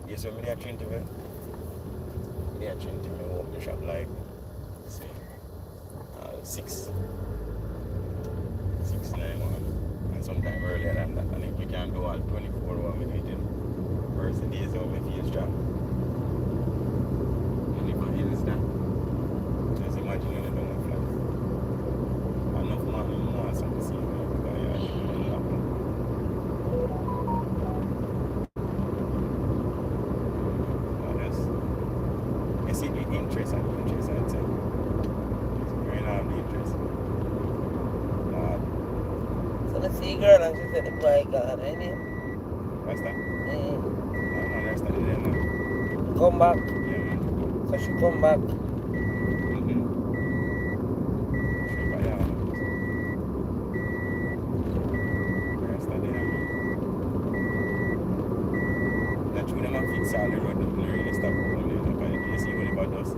Yes, when I train to me, I train to me open the shop like, say, 6, 9 and sometime earlier than that. And if you can do all 24 hours, I'm meeting first days when my face drop. And if I hear that, just imagine when I don't want flat. Enough money, no one wants to see me because I have to lock up. You see the interest and I'd say. It's going on the interest. So the see girl and she said the boy gone, ain't it? What's that? I don't understand it, man. Come back. Yeah, man. So she come back. That's when I'm fix all the road, don't really stop going there. But you see what about us?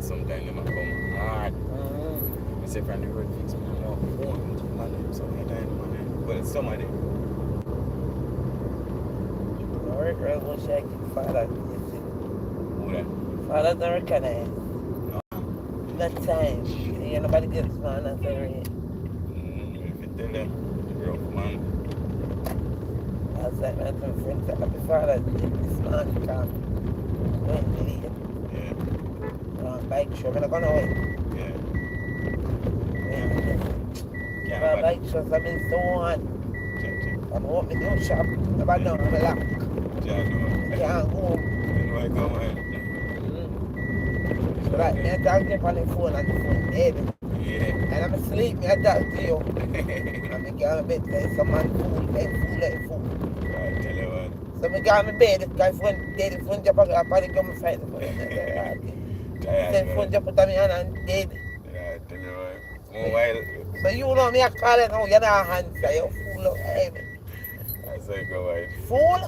Sometimes they might come hard. I say from the road fix me more phone, so many times, man. But it's some of them. Alright, girl, we'll check it. Father, Who that? Father don't recognize. No. That time. See, nobody gets man as a rate. If you tell them, rough man. That's like my friend said, my father did this man come. Went late. Yeah. Bike show. I'm not gonna wait. Yeah. Yeah. Can't Bike show, I've been so on. check. I'm open new shop. Nobody know I'm locked. Can't do I it. can't go home. Then why come on? So like, me I talk to you on the phone and the phone dead. Yeah. And I'm asleep, me I talk to you. And me get on my bed, say, some man fool, like fool. Right, tell you what. So me get on my bed, the guy phone dead, the phone jump on the come and fight the phone. The phone jump on me and dead. Yeah, tell you what. More while. So you know me I call it now, you're not answer, you fool. Hey, I say go while. fool?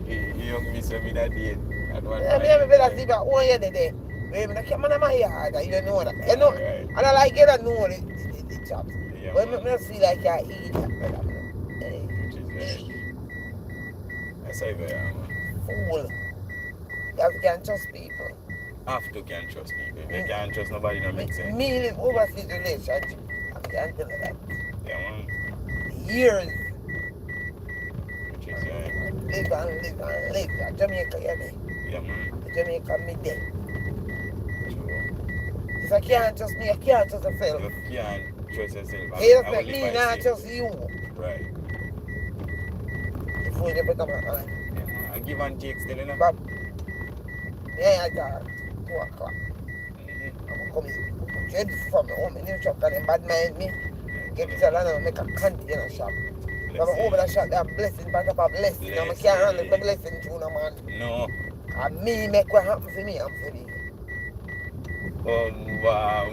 You young me say me that date. At one Yeah, me better see about 1 year today. Baby, I came on my yard, you know that. You know, right. and I like you to know the chops. Yeah, But man. me feel like I eat that, brother. Hey, Which is right. I say go yeah, man. fool. You have to can trust people. After can trust people. If you can't trust nobody, don't make sense. Me live overseas relationship. I can't tell you that. Yeah, man. Years. Which is right. Live. Jamaica, you know. Yeah, man. Jamaica, me there. True. If I can't trust me, I can't trust myself. You can't trust yourself. It just make me not trust you. Right. Before you become a man. Yeah, man. And give and take still, you know? But, yeah, I got 2 o'clock. Mm-hmm. I'm coming. Dread from the home in the shop and bad mind me. Get to and make a container shop. So I'm over the shop, that blessing, back up a blessing. I can't handle the blessing too, no man. No. And me make what happen for me, I'm for me. Oh, wow.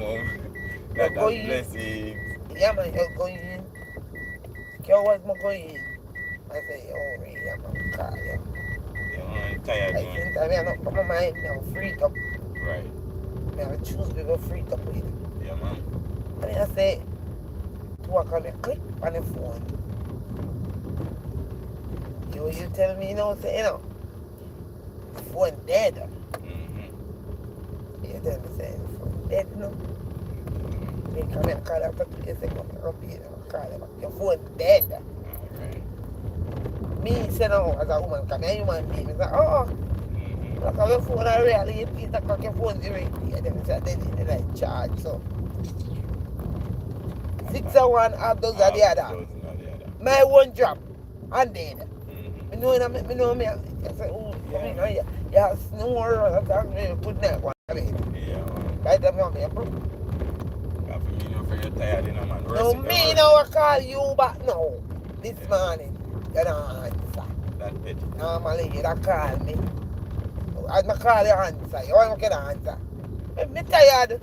That Go blessing. Yeah, man, you're going. You always going in. I say, oh, really, I'm going to call you. Yeah, man. Tired, I man. think I'm not my mind now, freed up. Right. I choose people freed up with. Yeah, man. And then I say, 2 o'clock, I click on the phone. You tell me, say, the phone dead. Mm-hmm. You tell me, say, the phone dead, no? Me come and call after 2 days ago, I call him. Your phone dead. Alright. Me say no, as a woman, come here, human being. I say, oh, look at your phone, I really, it's like your phone, zero. Yeah, then I say, then I charge, so. 6 or 1, half dozen of the other. My one drop, and then. Me know me, I say, oh, you have snore, I say, good night, one. Yeah, man. Right there, me, bro. You're tired, man. No, me now I call you back now. This morning, you don't answer. That's it. Normally, you don't call me. As I call you answer, you want to answer. Me tired.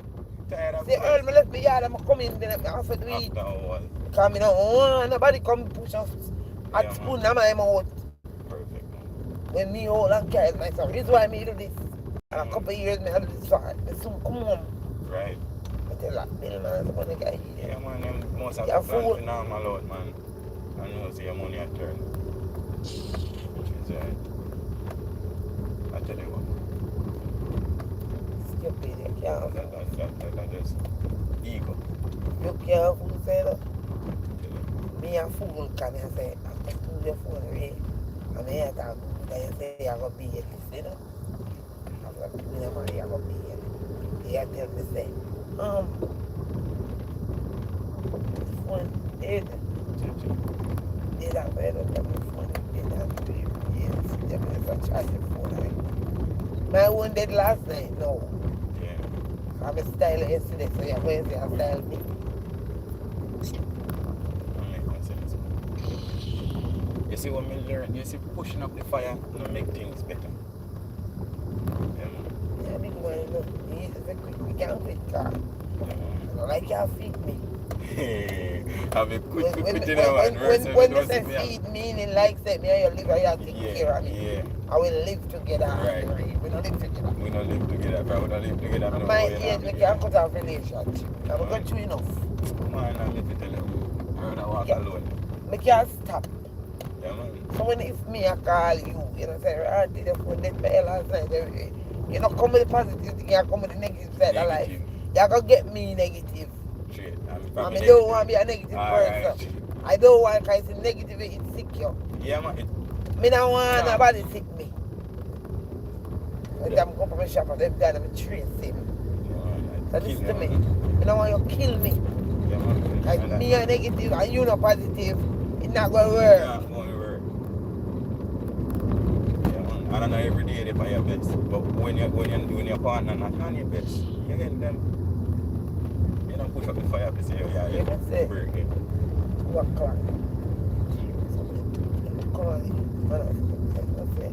Tired of See, Earl, me left me yard, I'm coming, then I have to do it. after all. Because me don't want nobody come push us at spoon in my mouth. Perfect, man. When me hold and carry myself. This is why me do this. And a couple of years, me do this for me soon come home. Right. I tell that bill, man, I'm going to get here. Yeah, man, them most of Yeah, the plans fool. are normal out, man. I know, see your money at turn. Which is right. I tell you what. Stupid, you can't. That just ego. You can't fool say that. Tell you. Me a fool come and say, I'm going to do your phone away. And me a talk good and you say, you're going to be here, you know? I'm going to do your money, you're going to be here. He tell me, say, the phone dead. Dead up, I don't have my phone. Dead up 3 years. They never charge the phone. My one dead last night, no. Yeah. I'm a styler yesterday, so you're going to say I style me. That makes sense. You see what me learn? You see pushing up the fire to make things better. Yeah, man. Yeah, big one, look. You can't quit car. Yeah, man. I don't like your feed me. I've been quit When they say feed, meaning like say me and your liver, you have to take care of me. Yeah. I will live together. Right. We don't live together. We don't live together. If I would live together, At my age, we can't cut off relationship. I'm going through enough. Man, I'm going to tell you. I rather walk alone. We can't stop. Yeah, man. So when if me I call you, you know, say, I did the phone that fell last night, you know, come with the positive thing, you come with the negative side of life. Negative. You're going to get me negative. Straight. I I'm mean, don't want to be a negative Alright. person. I don't want, because it's negative, it's sick you. Yeah, man. Me don't want Nah. nobody sick me. When Yeah. I'm going to my shop, I'm done, I'm trace him. Yeah, So listen to me. I don't want you to kill me. Yeah, man. Because me are negative and you not positive, it's not going to work. Yeah, going to work. Yeah, man. I don't know every day they buy your best. But when your partner not on your best, you get them. You don't push up the fire to say, oh, yeah, You can say, break it. 2 o'clock. Call you. Man, I say,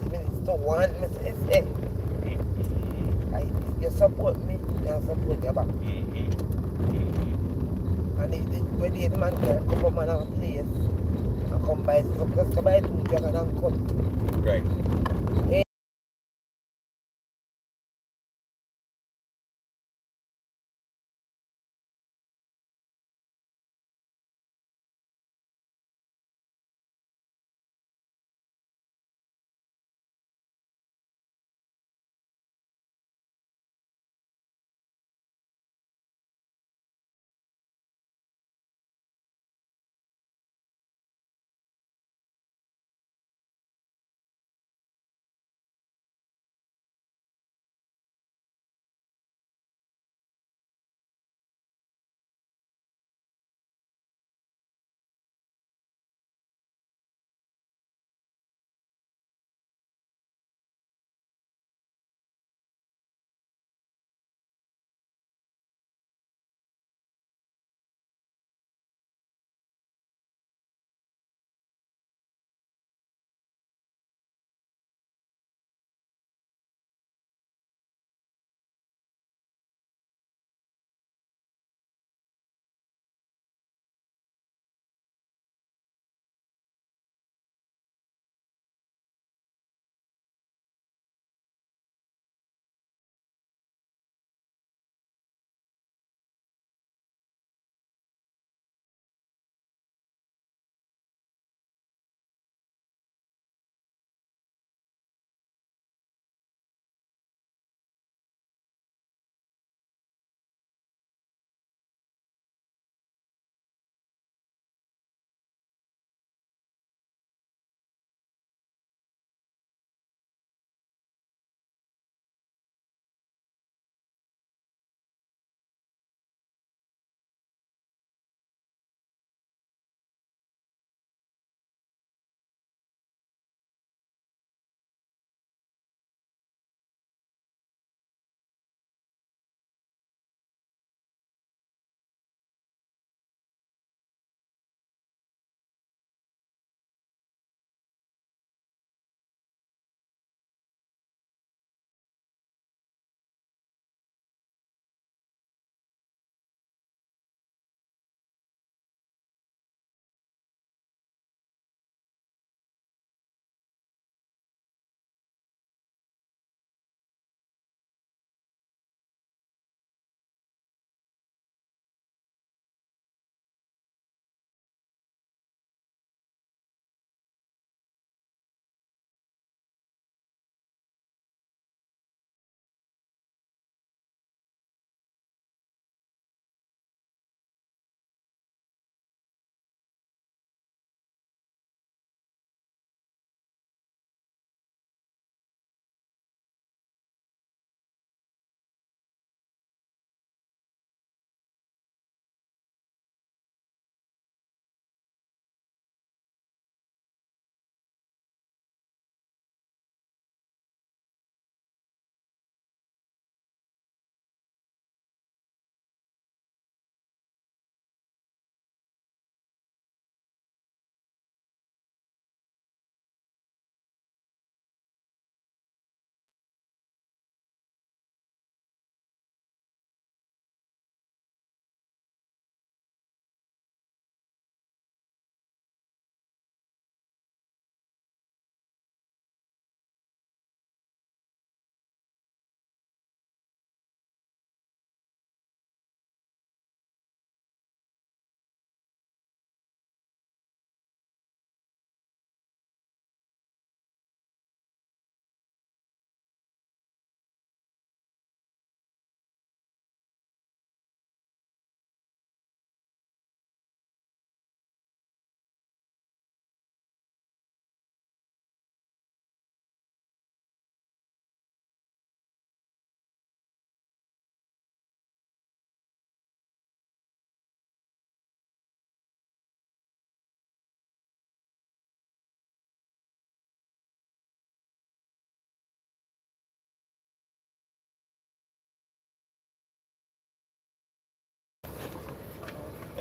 20 minutes to 1, I say, you support me, you support your back. And when the man can come from another place and come by, just buy 2 dragon and come. Right.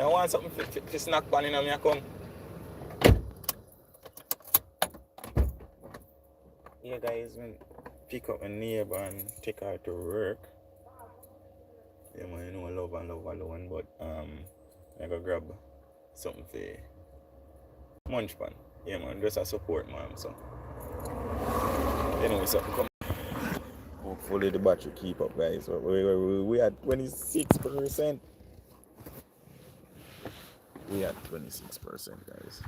I want something to snack pan in me, I come. Yeah, guys, man, pick up my neighbor and take her to work. Yeah, man, you know, I love and but I go grab something for munch pan. Yeah, man, just a support, man. So, anyway, something come. Hopefully the battery keep up, guys. We at 26%. We at 26%, guys.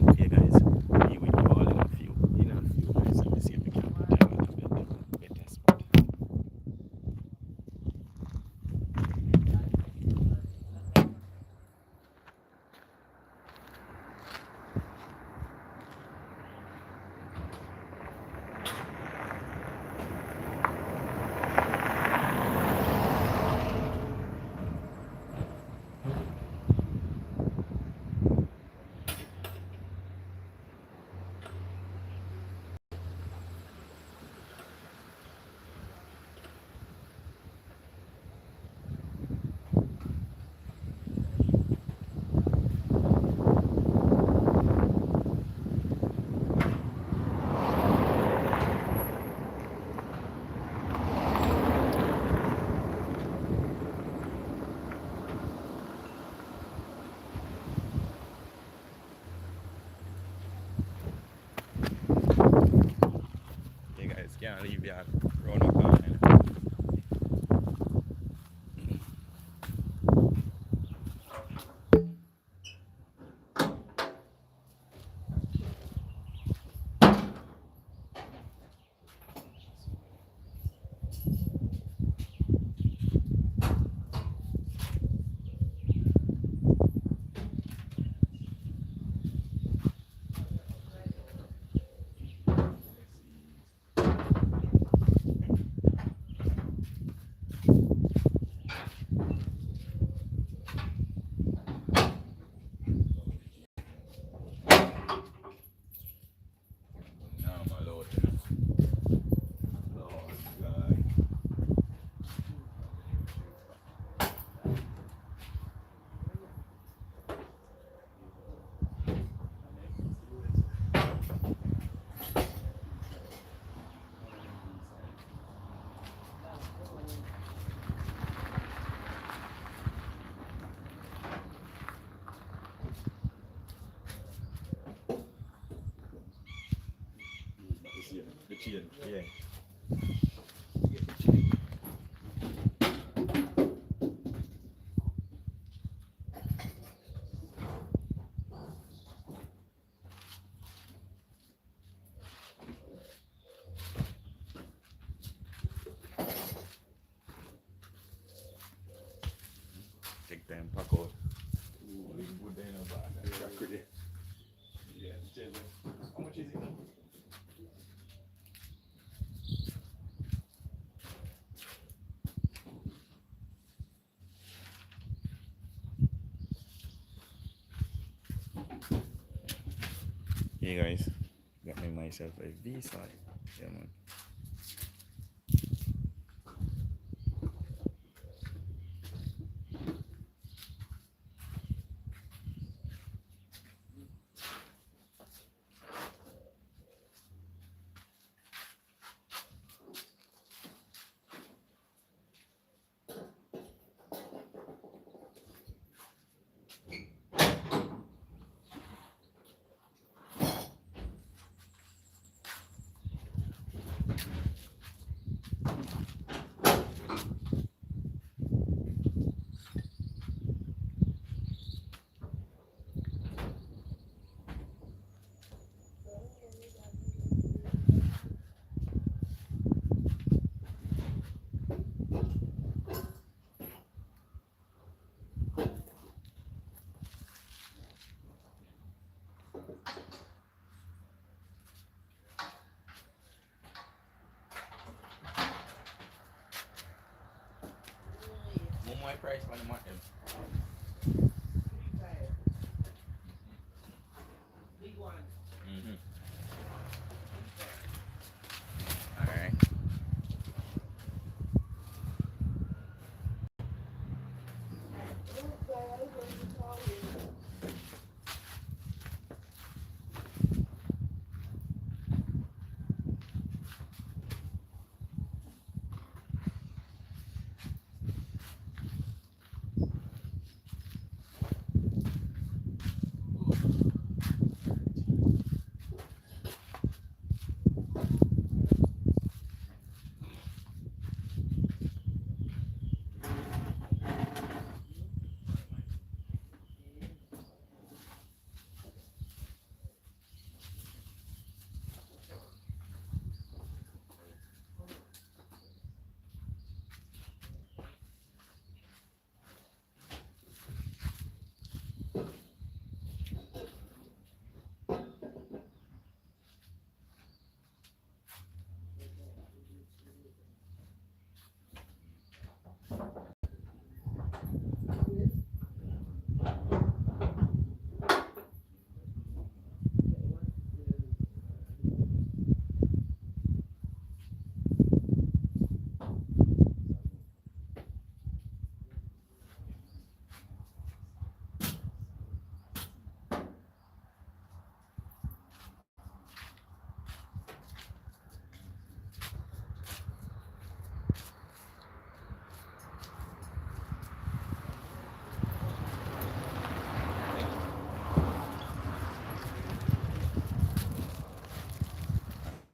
Okay, guys, be with you all in a few, guys. Let me see if we can put a little bit better spot. Okay, guys, can't leave yard. Round up on. No, my lord. Lord God. The chain, yeah. Take them, pack out. Ooh, this wood ain't no bad. That's pretty. Yeah, how much is it? Hey guys, got me myself a visa. Yeah, man. price for the mat them? Big one. Mm-hmm. Alright.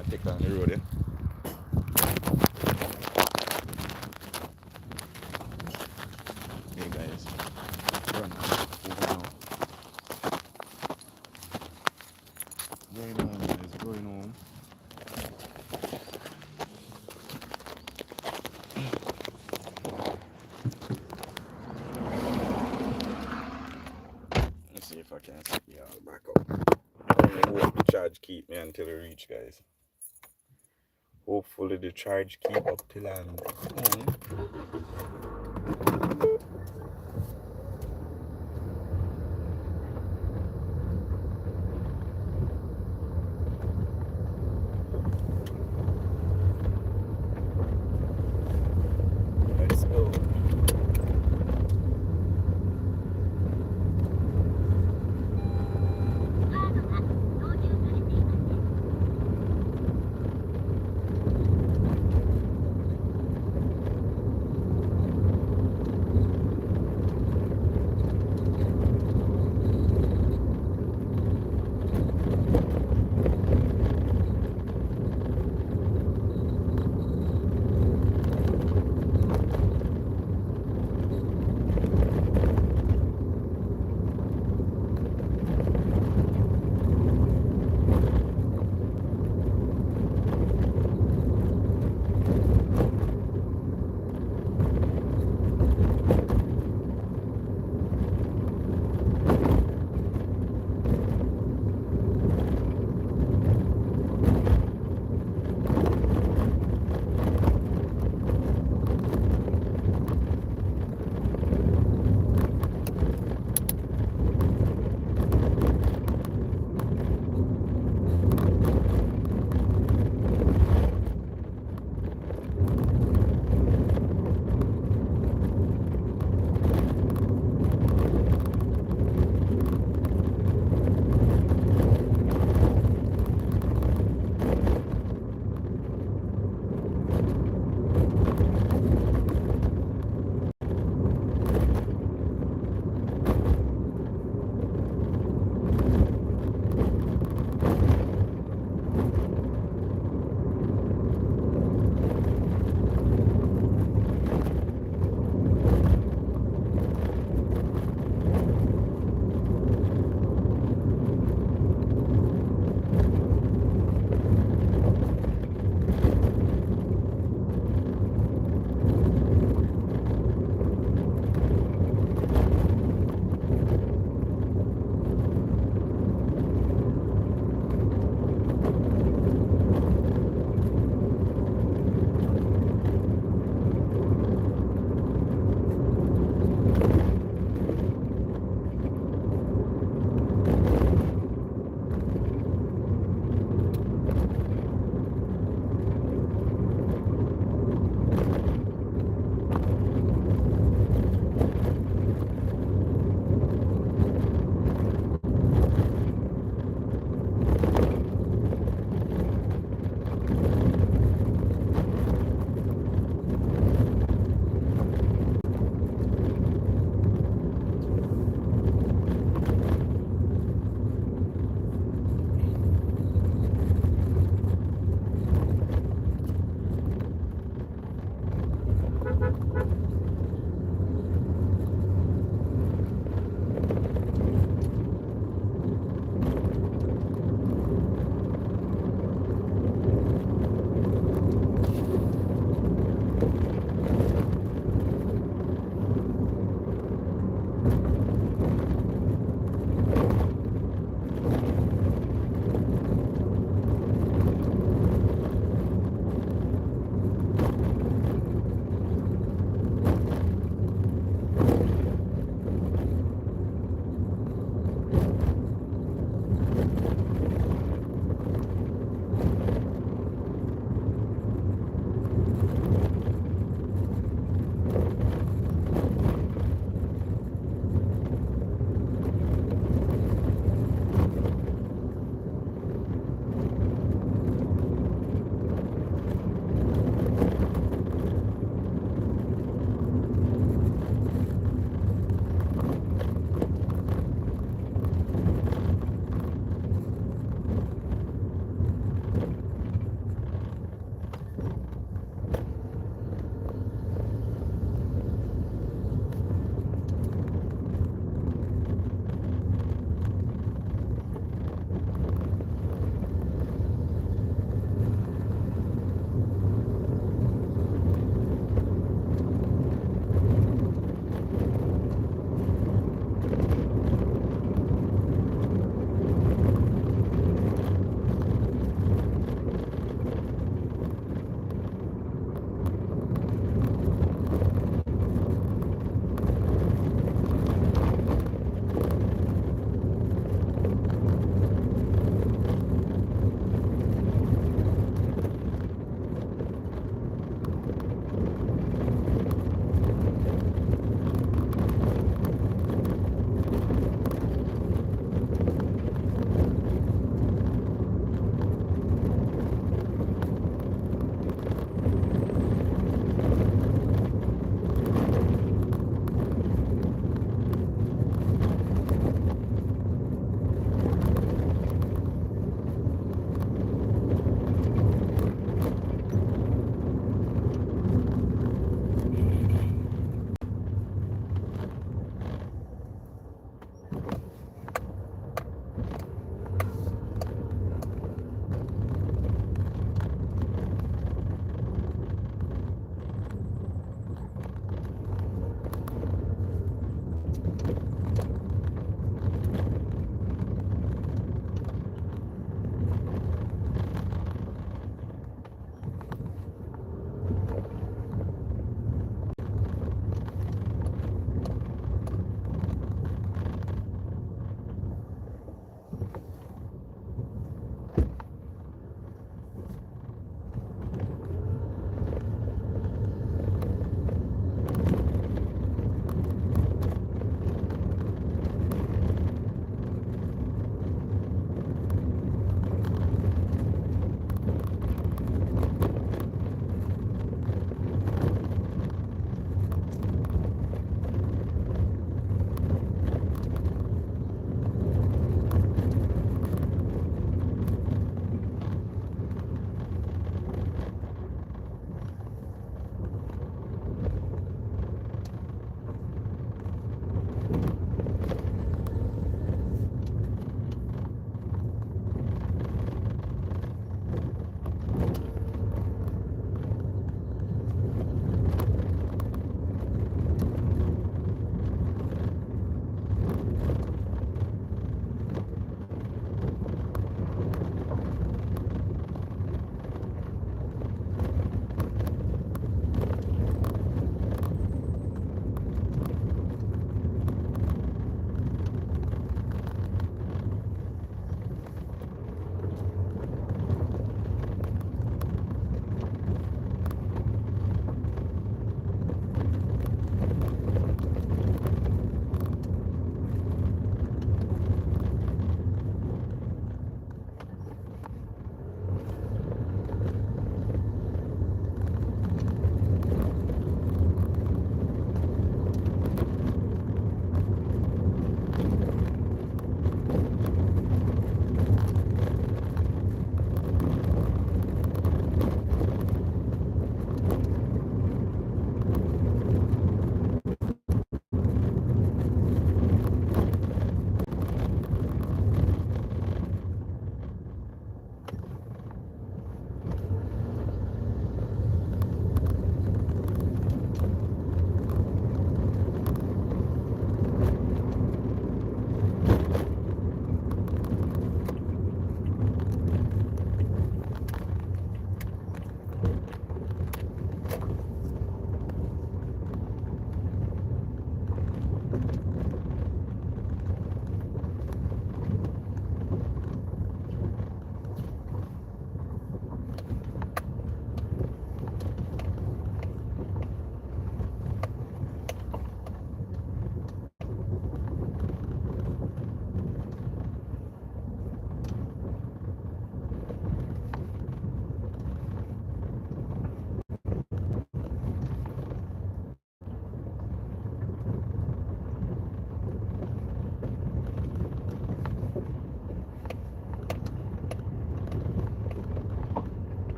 I take on the road, yeah. Hey guys, run over now. Going on, guys, going home. Let's see if I can set me all back up. I hope the charge keep me until we reach, guys. Hopefully the charge keep up till I'm home. Let's go.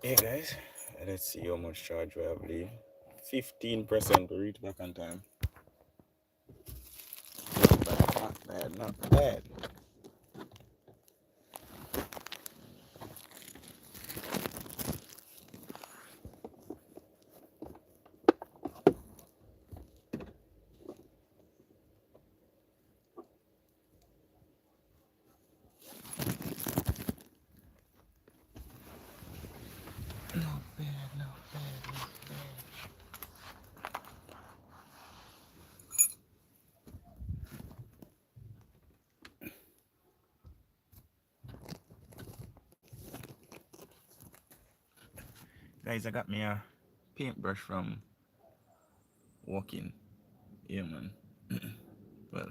Hey guys, let's see how much charge we have left. 15% to reach back on time. Not bad, not bad. Not bad, not bad, not bad. Guys, I got me a paintbrush from walking. Yeah, man. Well,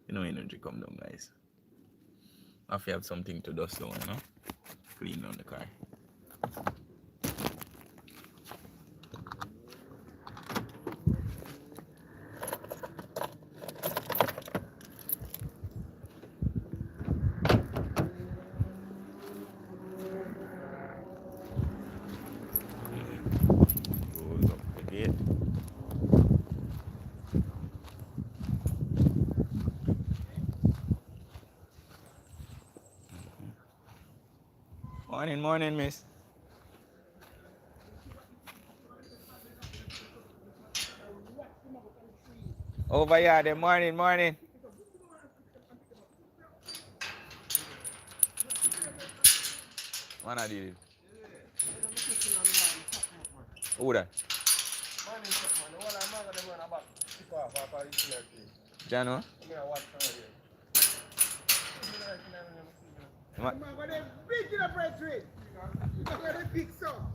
energy come down, guys. I have to have something to dust down, clean down the car. Goes up the gate. Morning, morning, miss. Over here, the morning, morning. Man, I did it. Who that? Jano?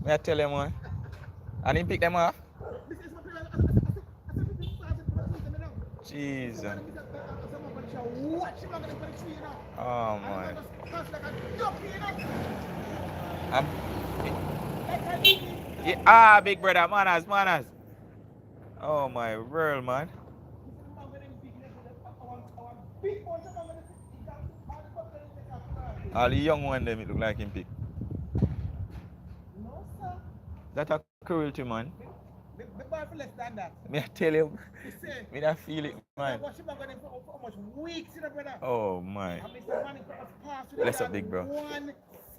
May I tell him one? I didn't pick them off? Jesus. Oh my. Yeah, big brother, manners, manners. Oh my world, man. All the young one them it look like him pick. No, sir. That a cruelty, man. The boy for less than that. Me I tell you, You see? me I feel it, man. Watch him going for how much weeks, brother? Oh my. And Mr. Manning pass with Bless up, big bro. 1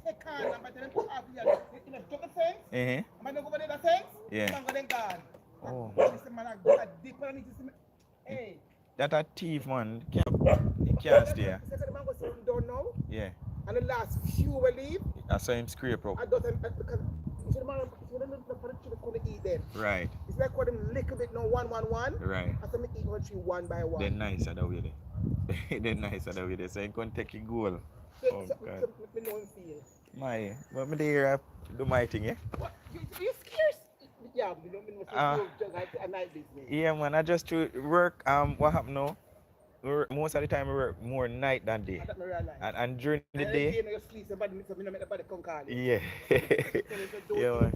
second. I'm telling him pass with you know, jump the fence. Uh-huh. I'm going to go over the fence. Yeah. I'm going to gone. Oh. Mr. Man, I dip on it. Hey. That a thief, man. He can't stay. The man was don't know. Yeah. And the last few will leave. I saw him scrape up. I don't because the man couldn't eat them. Right. It's like what them little bit no 1-1-1. Right. I said me eat one tree one by one. They're nice at the way they. They're nice at the way they. So you can take a goal. Oh God. Me know him feel. My, but me there do my thing, yeah. What? You scared? Yeah, you don't mean just like a night business. Yeah, man. I just to work. What happened now? Most of the time we work more night than day. And during the day. Yeah. Yeah, man.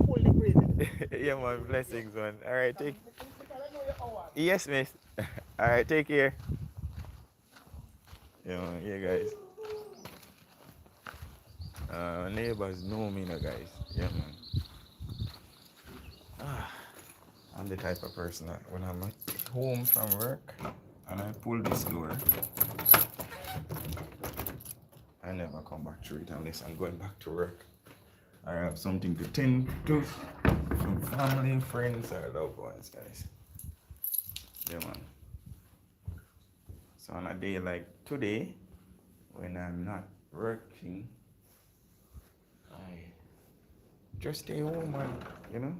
Yeah, man. Blessings, man. All right, take. Yes, miss. All right, take care. Yeah, man. Yeah, guys. Neighbors know me now, guys. Yeah, man. I'm the type of person that when I'm at home from work and I pull this door, I never come back through it unless I'm going back to work. I have something to tend to from family, friends, or loved ones, guys. Yeah, man. So on a day like today, when I'm not working, I just stay home and,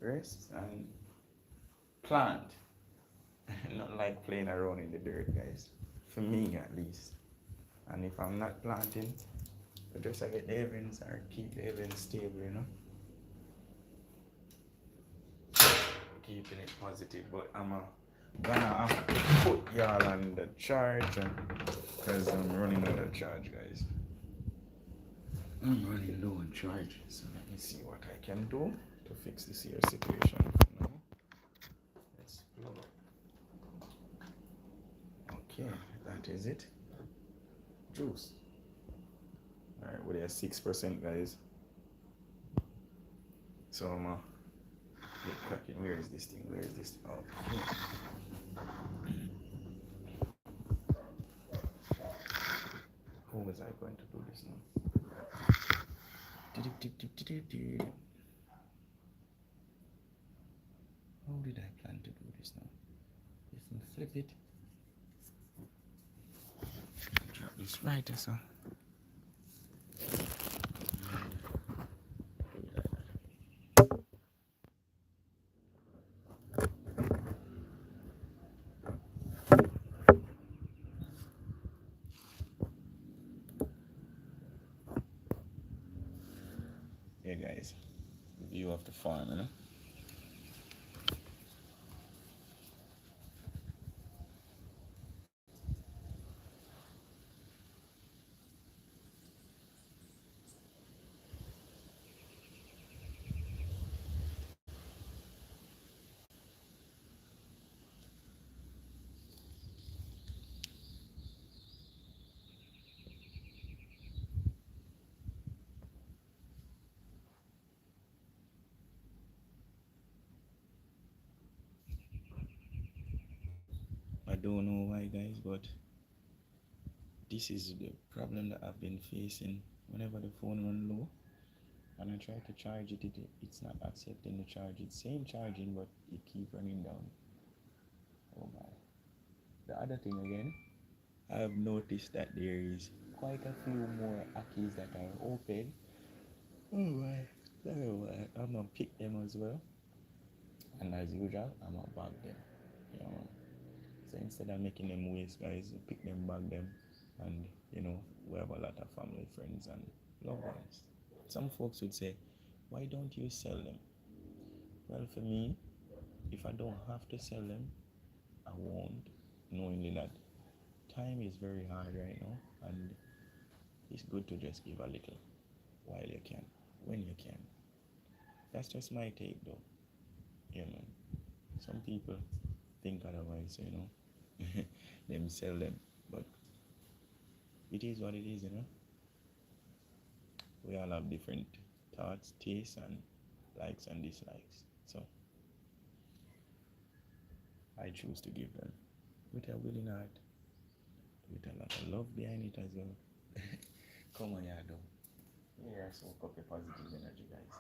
rest and plant. Not like playing around in the dirt, guys. For me, at least. And if I'm not planting, I just get the heavens or keep the heavens stable, Keeping it positive. But I'm gonna have to put y'all on the charge because I'm running out of charge, guys. I'm running low on charge. So let me see what I can do to fix this here situation. Let's plug up. Okay, that is it. Juice. Alright, we're at 6%, guys. So get cracking. Where is this thing? Where is this? Oh, how was I going to do this now? How did I plan to do this now? If I flip it, drop this right so. Yeah, guys, view of the farm, you know. I don't know why, guys, but this is the problem that I've been facing whenever the phone runs low and I try to charge it, it's not accepting the charge. It's saying charging, but it keep running down. Oh my. The other thing again, I've noticed that there is quite a few more Akis that are open. Oh my. I'm gonna pick them as well. And as usual, I'm gonna bag them. You know. So instead of making them waste, guys, pick them, bag them, and we have a lot of family, friends, and loved ones. Some folks would say, why don't you sell them? Well, for me, if I don't have to sell them, I won't, knowing that time is very hard right now, and it's good to just give a little while you can, when you can. That's just my take, though. Some people think otherwise, them sell them, but it is what it is. We all have different thoughts, tastes, and likes and dislikes. So I choose to give them with a willing heart, with a lot of love behind it as well. Come on, yeah, though. Yeah, soak up your positive energy, guys.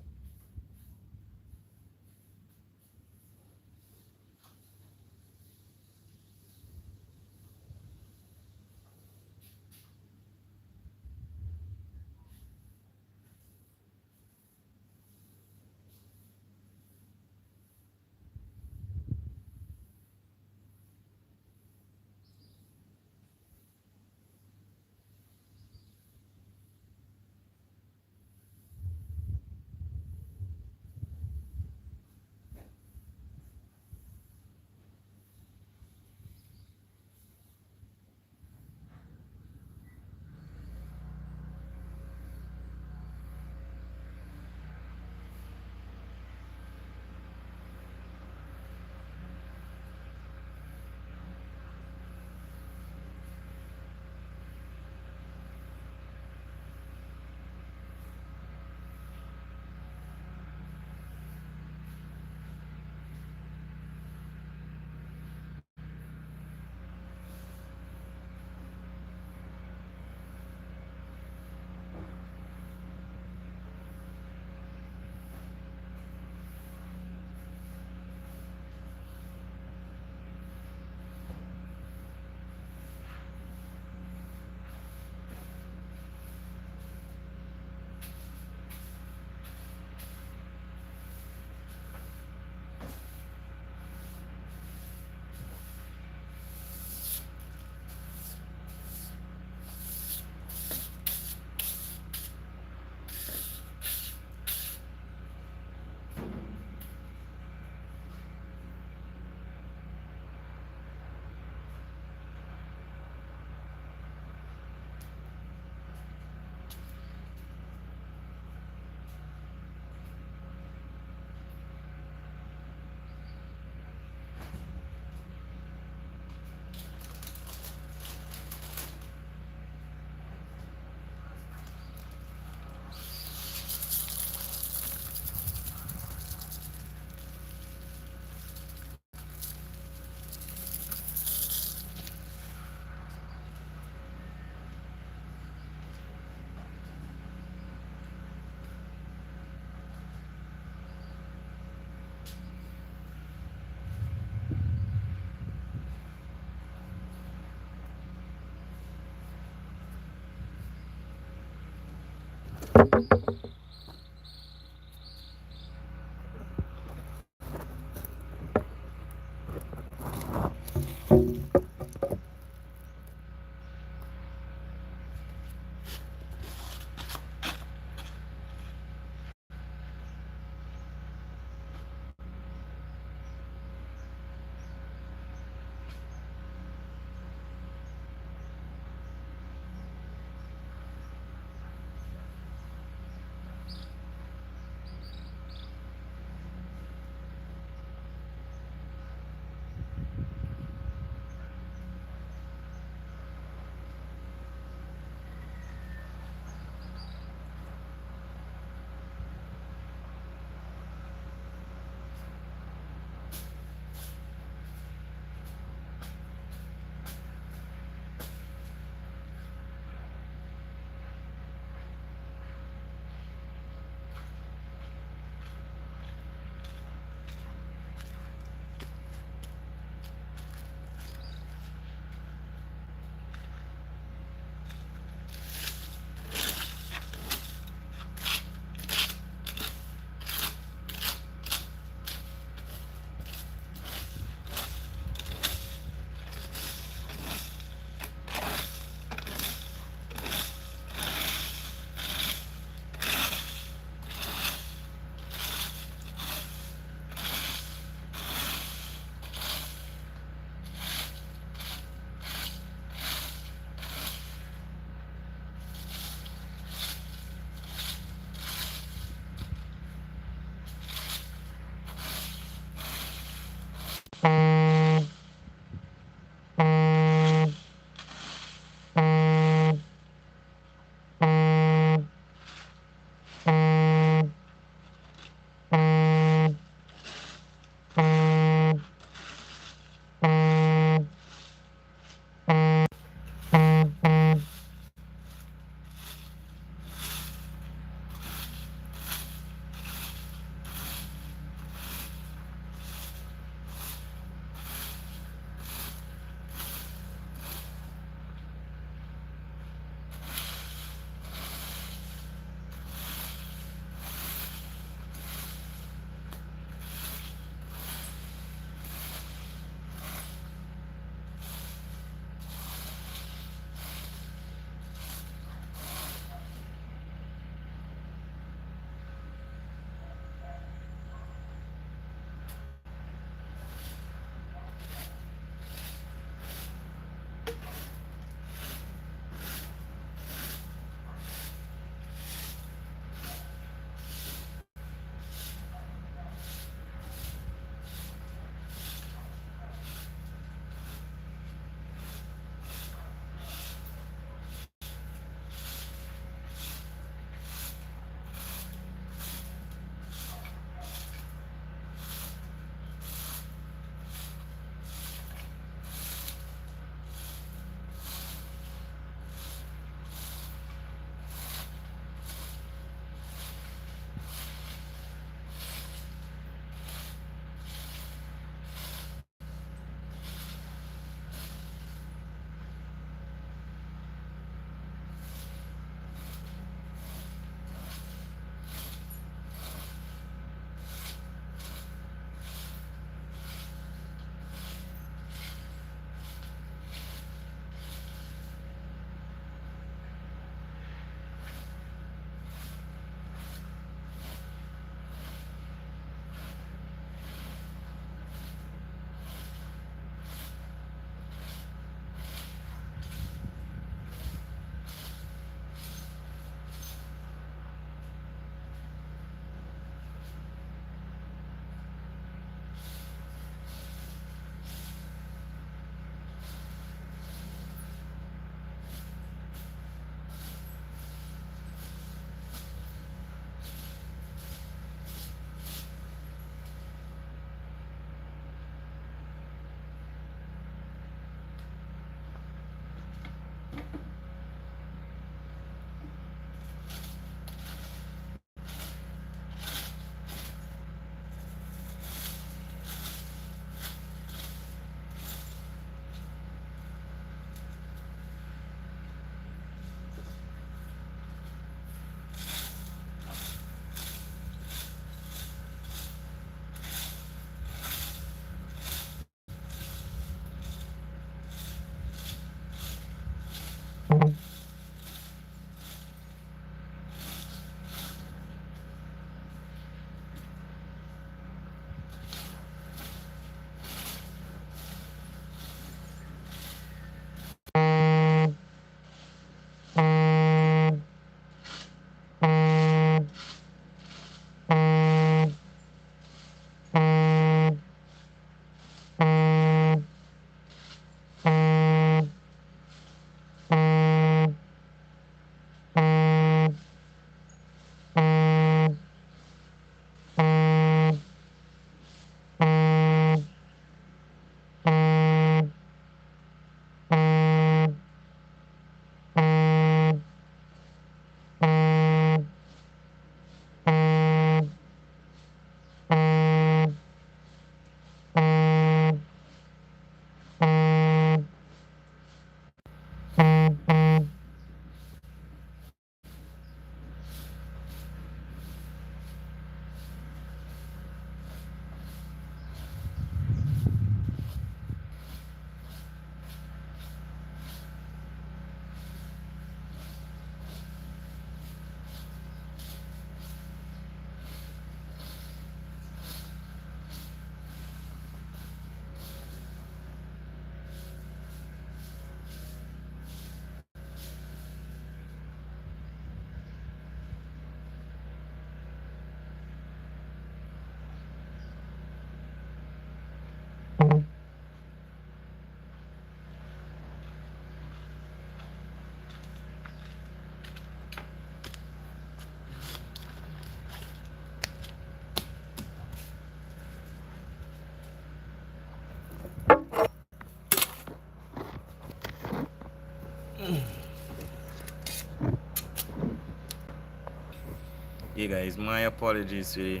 Yeah, guys, my apologies for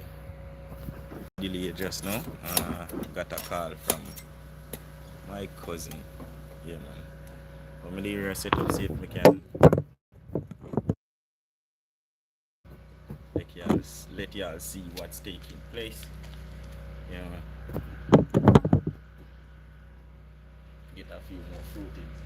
delay just now. Got a call from my cousin. Yeah, man. But me there set up see if we can let y'all see what's taking place. Yeah, man. Get a few more fruities.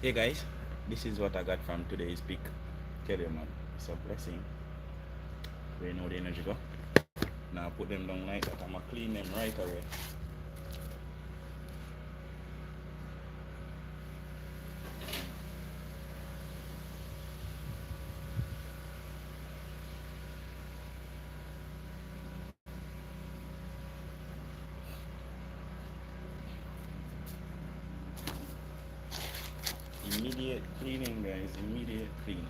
Hey guys, this is what I got from today's pick. Tell you man, it's a blessing. Where you know the energy go. Now put them down like that. I'ma clean them right away. Immediate cleaning guys, immediate cleaning.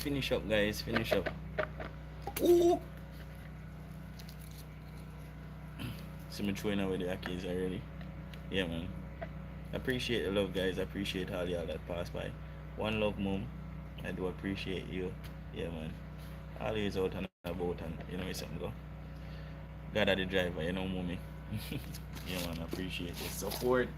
Finish up, guys. Finish up. Ooh! See me throwing away the keys already. Yeah, man. Appreciate the love, guys. Appreciate all y'all that pass by. One love, mom. I do appreciate you. Yeah, man. Always out and about, and you know, it's something go. God at the driver, you know, mommy. Yeah, man. Appreciate the support.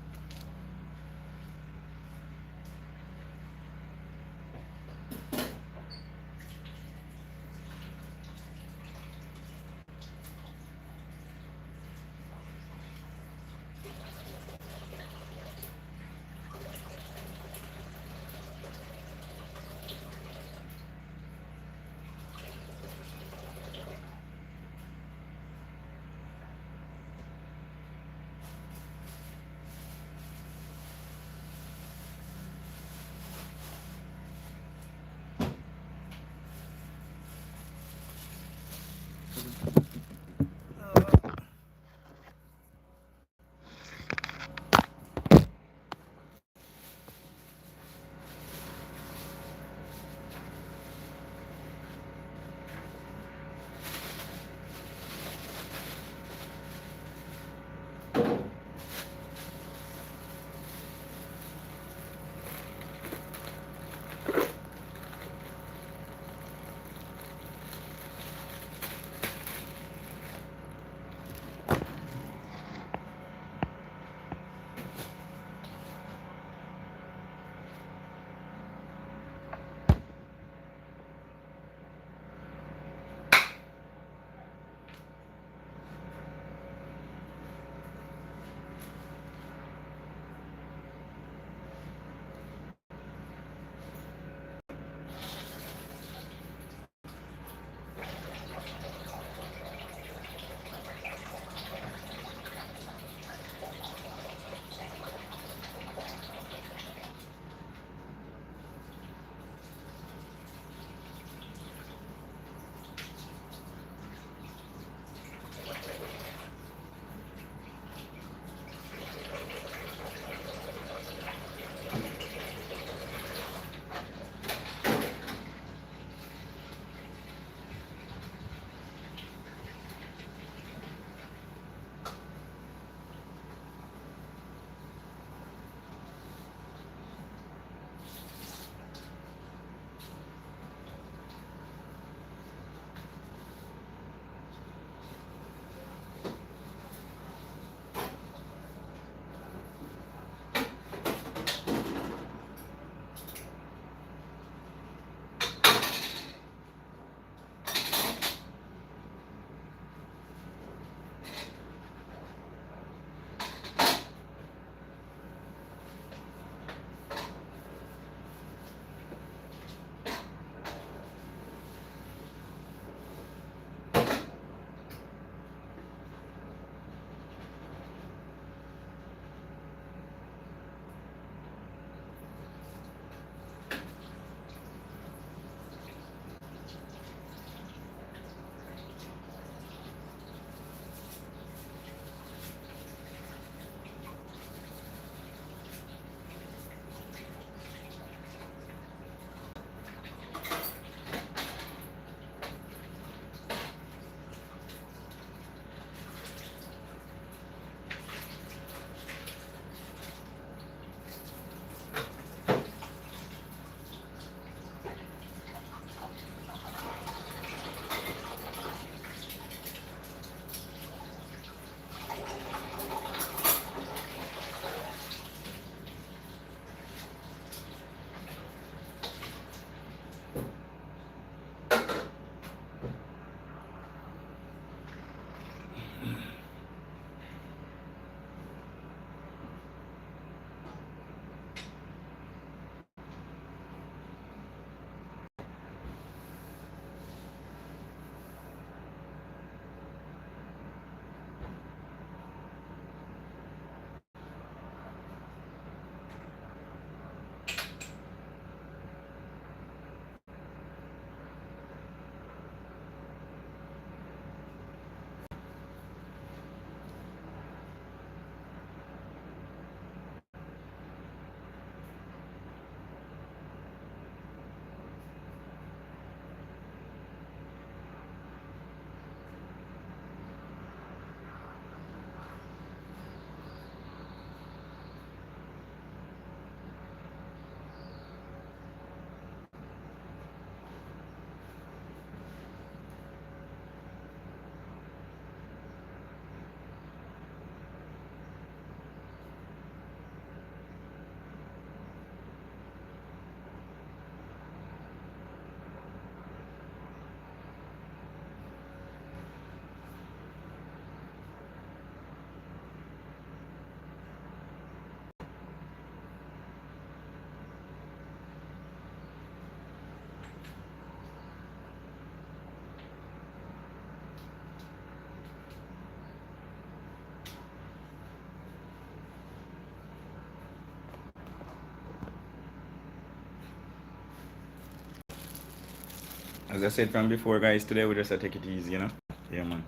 As I said from before, guys, today we just take it easy, you know. Yeah, man.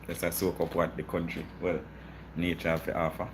Just soak up what the country, well, nature have to offer.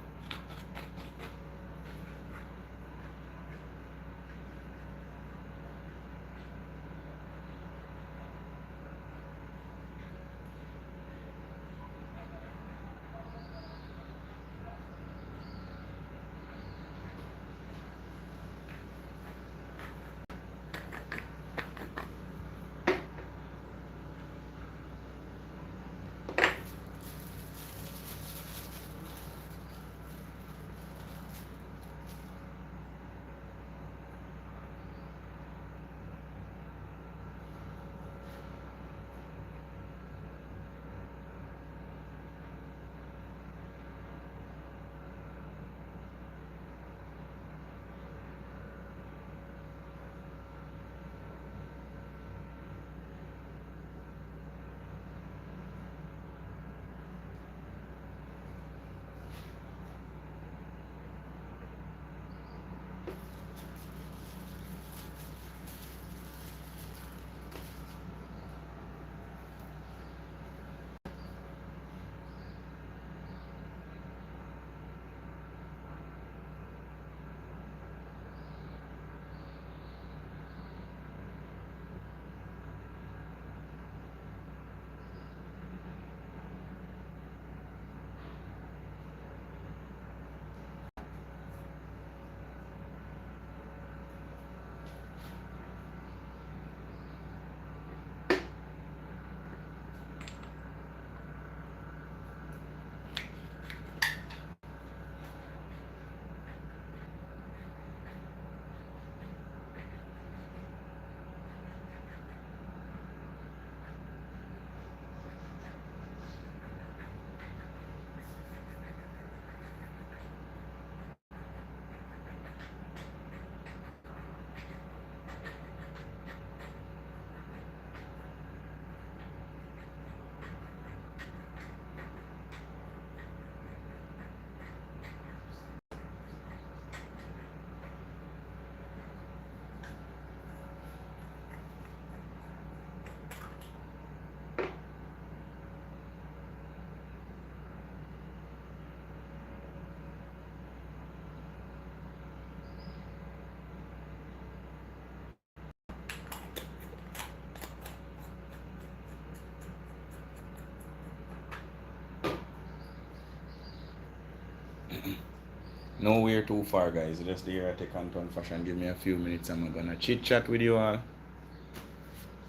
Nowhere too far, guys. Just here at the Canton Fashion. Give me a few minutes. I'm gonna chit chat with you all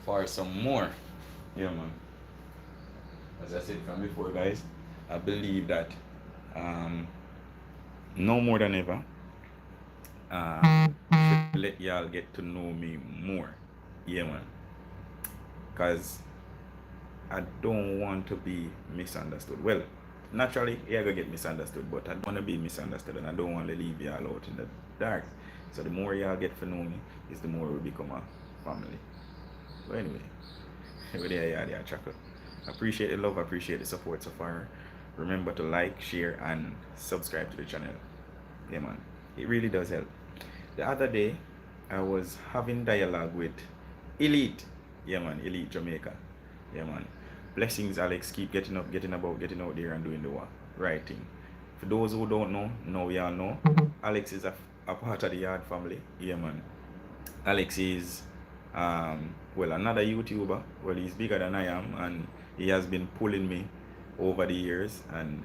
for some more. Yeah, man. As I said from before, guys, I believe that um, no more than ever, should let y'all get to know me more. Yeah, man. Because I don't want to be misunderstood. Well, naturally, you're gonna get misunderstood, but I don't want to be misunderstood and I don't want to leave y'all out in the dark. So the more y'all get to know me, is the more we become a family. But anyway, with the chuckle. Appreciate the love, appreciate the support so far. Remember to like, share, and subscribe to the channel. Yeah, man. It really does help. The other day, I was having dialogue with Elite. Yeah, man. Elite Jamaica. Yeah, man. Blessings, Alex. Keep getting up, getting about, getting out there and doing the right thing. For those who don't know, now we all know. Alex is a part of the Yard family. Yeah, man. Alex is, well, another YouTuber. Well, he's bigger than I am, and he has been pulling me over the years and,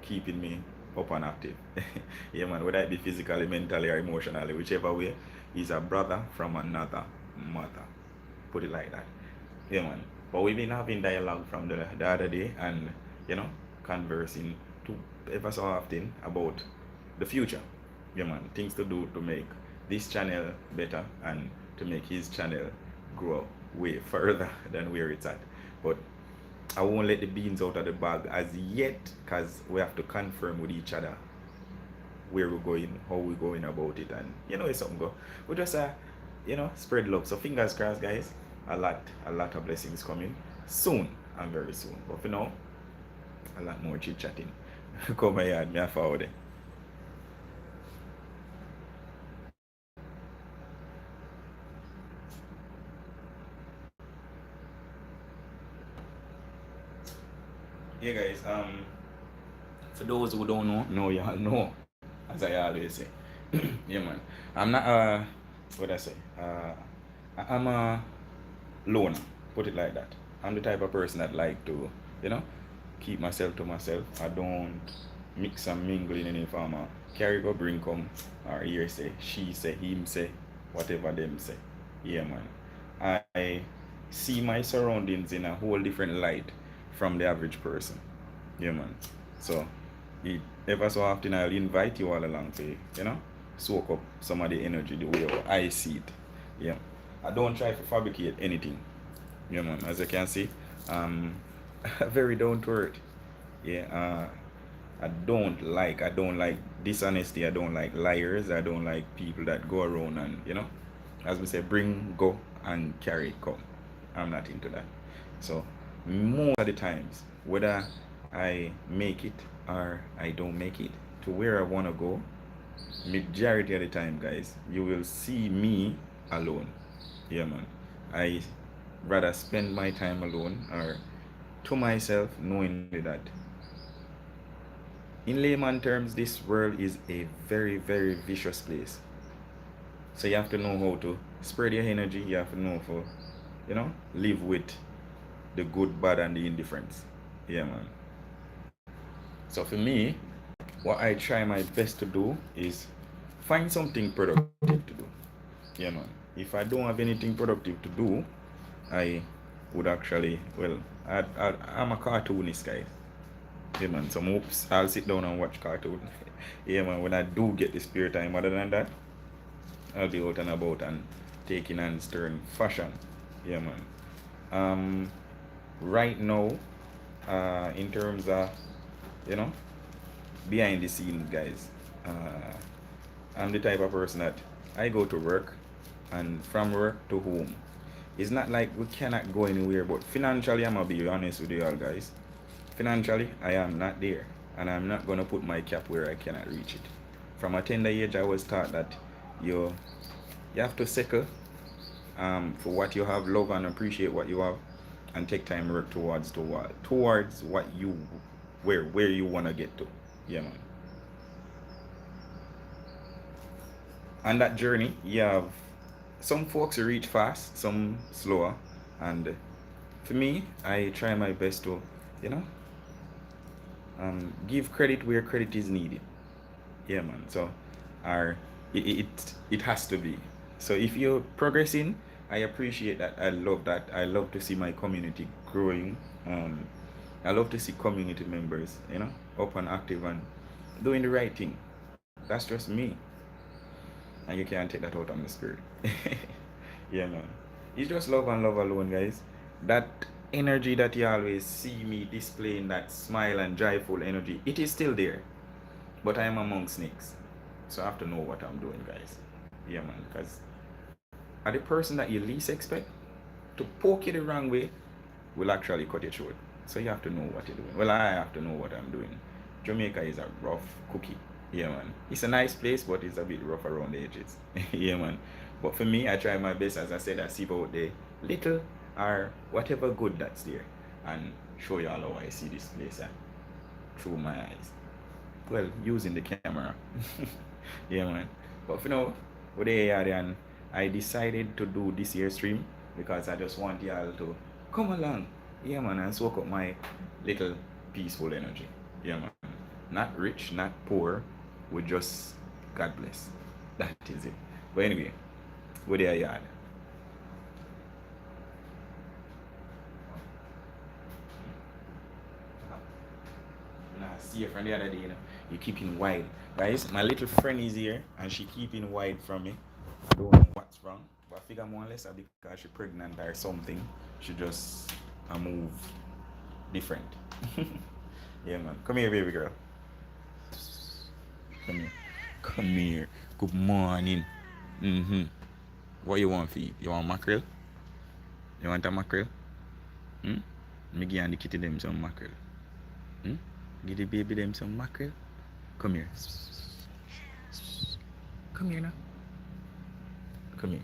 keeping me up and active. Yeah, man, whether it be physically, mentally, or emotionally, whichever way, he's a brother from another mother. Put it like that. Yeah, man. But we've been having dialogue from the other day and, conversing to ever so often about the future. Yeah, man. Things to do to make this channel better and to make his channel grow way further than where it's at. But I won't let the beans out of the bag as yet because we have to confirm with each other where we're going, how we're going about it, and it's something go. We just spread love. So fingers crossed, guys. A lot of blessings coming soon and very soon. But for now, a lot more chit chatting. Come my yard, me a forward. Yeah, guys. For those who don't know y'all know, as I always say. Yeah, man. I'm not what I say. I'm a loner. Put it like that. I'm the type of person that like to, you know, keep myself to myself. I don't mix and mingle in any form of carry go bring come or here say, she say, him say, whatever them say. Yeah, man. I see my surroundings in a whole different light from the average person. Yeah, man. So, it, ever so often I'll invite you all along to, you know, soak up some of the energy the way I see it. Yeah. I don't try to fabricate anything. Yeah, man. As you can see, um, very down to earth. Yeah. I don't like dishonesty. I don't like liars. I don't like people that go around and, you know, as we say, bring, go, and carry, come. I'm not into that. So, most of the times, whether I make it or I don't make it to where I want to go, majority of the time, guys, you will see me alone. Yeah, man. I rather spend my time alone or to myself, knowingly that in layman terms, this world is a very, very vicious place. So you have to know how to spread your energy. You have to know how, you know, live with the good, bad, and the indifference. Yeah, man. So for me, what I try my best to do is find something productive to do. Yeah, man. If I don't have anything productive to do, I would actually, well, I'm a cartoonist, guys. Yeah, man. So oops, I'll sit down and watch cartoon. Yeah, man. When I do get the spare time, other than that, I'll be out and about and taking and stirring fashion. Yeah, man. Um, right now, in terms of, you know, behind the scenes, guys, I'm the type of person that I go to work and from work to home. It's not like we cannot go anywhere, but financially, I'm gonna be honest with you all, guys. Financially, I am not there, and I'm not gonna put my cap where I cannot reach it. From a tender age, I was taught that you you have to settle for what you have, love and appreciate what you have, and take time to work towards what you where you wanna get to. Yeah, man. On that journey, you have some folks who reach fast, some slower, and for me, I try my best to, you know, give credit where credit is needed. Yeah, man. So, or it has to be. So if you're progressing, I appreciate that. I love that. I love to see my community growing. Um, I love to see community members, you know, up and active and doing the right thing. That's just me, and you can't take that out of my spirit. Yeah, man. It's just love and love alone, guys. That energy that you always see me displaying, that smile and joyful energy, it is still there. But I am among snakes. So I have to know what I'm doing, guys. Yeah, man. Because are the person that you least expect to poke you the wrong way will actually cut you short. So you have to know what you're doing. Well, I have to know what I'm doing. Jamaica is a rough cookie. Yeah, man. It's a nice place, but it's a bit rough around the edges. Yeah, man. But for me, I try my best, as I said, I see out the little or whatever good that's there and show y'all how I see this place through my eyes. Well, using the camera. Yeah, man. But for now, we're there and I decided to do this year stream because I just want y'all to come along. Yeah, man, and soak up my little peaceful energy. Yeah, man. Not rich, not poor. We just God bless. That is it. But anyway, we're there, yard. Nah, see you from the other day, you know. You keeping wide. Guys, my little friend is here and she keeping wide from me. I don't know what's wrong. But I figure more or less because she's pregnant or something. She just move different. Yeah, man. Come here, baby girl. Come here. Come here. Good morning. Mm-hmm. What you want for eat? You want mackerel? You want a mackerel? Hmm? Me give the kitty them some mackerel. Hmm? Give the baby them some mackerel. Come here. Come here now. Come here.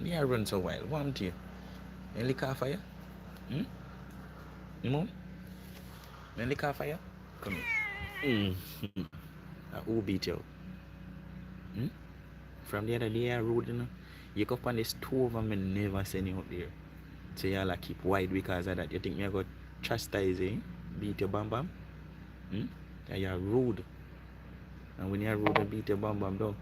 Yeah, run so wild. Want you? You lick off of you? Hmm? You mom? Then lick off fire. Come here. Who beat you? Hmm? From the other day I rode, you know. You go up on the stove and me never send you out there. So you all keep wide because of that. You think me I got chastise you? Beat your bam bam? Hmm? And you're rude. And when you're rude and beat your bam bam down.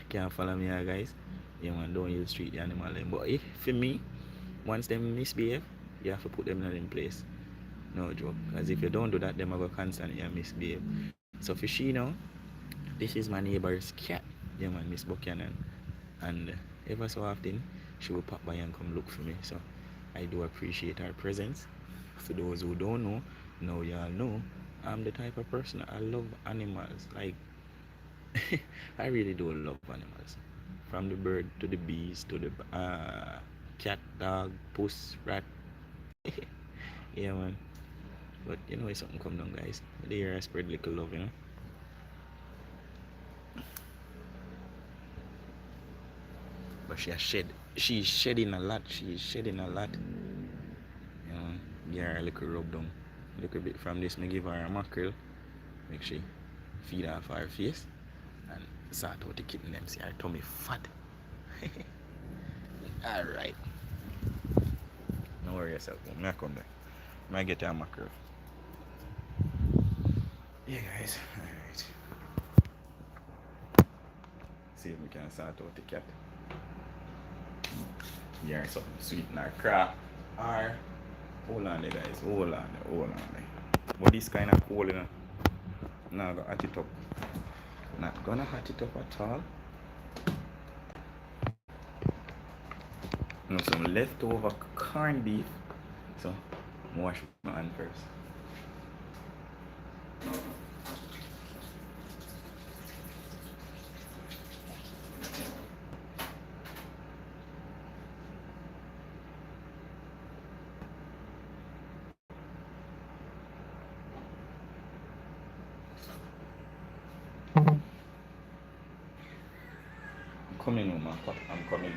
Can't follow me here, guys. Yeah man, don't use street animal. But for me, once them misbehave, you have to put them in place. No joke. Because if you don't do that, them are going to constantly misbehave. So for she now, this is my neighbor's cat. Yeah man, Miss Buchanan. And ever so often, she will pop by and come look for me. So I do appreciate her presence. For those who don't know, now y'all know, I'm the type of person I love animals. Like, I really do love animals. From the bird to the bees to the cat, dog, puss, rat. Yeah man. But you know, it's something come down, guys. There I spread little love, you know. But she's shedding a lot. She's shedding a lot. You know, give her a little rub down. A little bit from this, me give her a mackerel. Make she feed off her face. And sort out the kitten them. See her tummy fat. Alright. Don't worry yourself. I come back. I get her mackerel. Yeah guys. Alright. See if we can sort out the cat. Yeah, something sweet in our crap. Or hold on there guys. Hold on there. But this kind of cold, you know. Now I got hot it up. Not gonna hot it up at all. Now some leftover corned beef. So wash my hand first. I'm coming, Uma. I'm coming.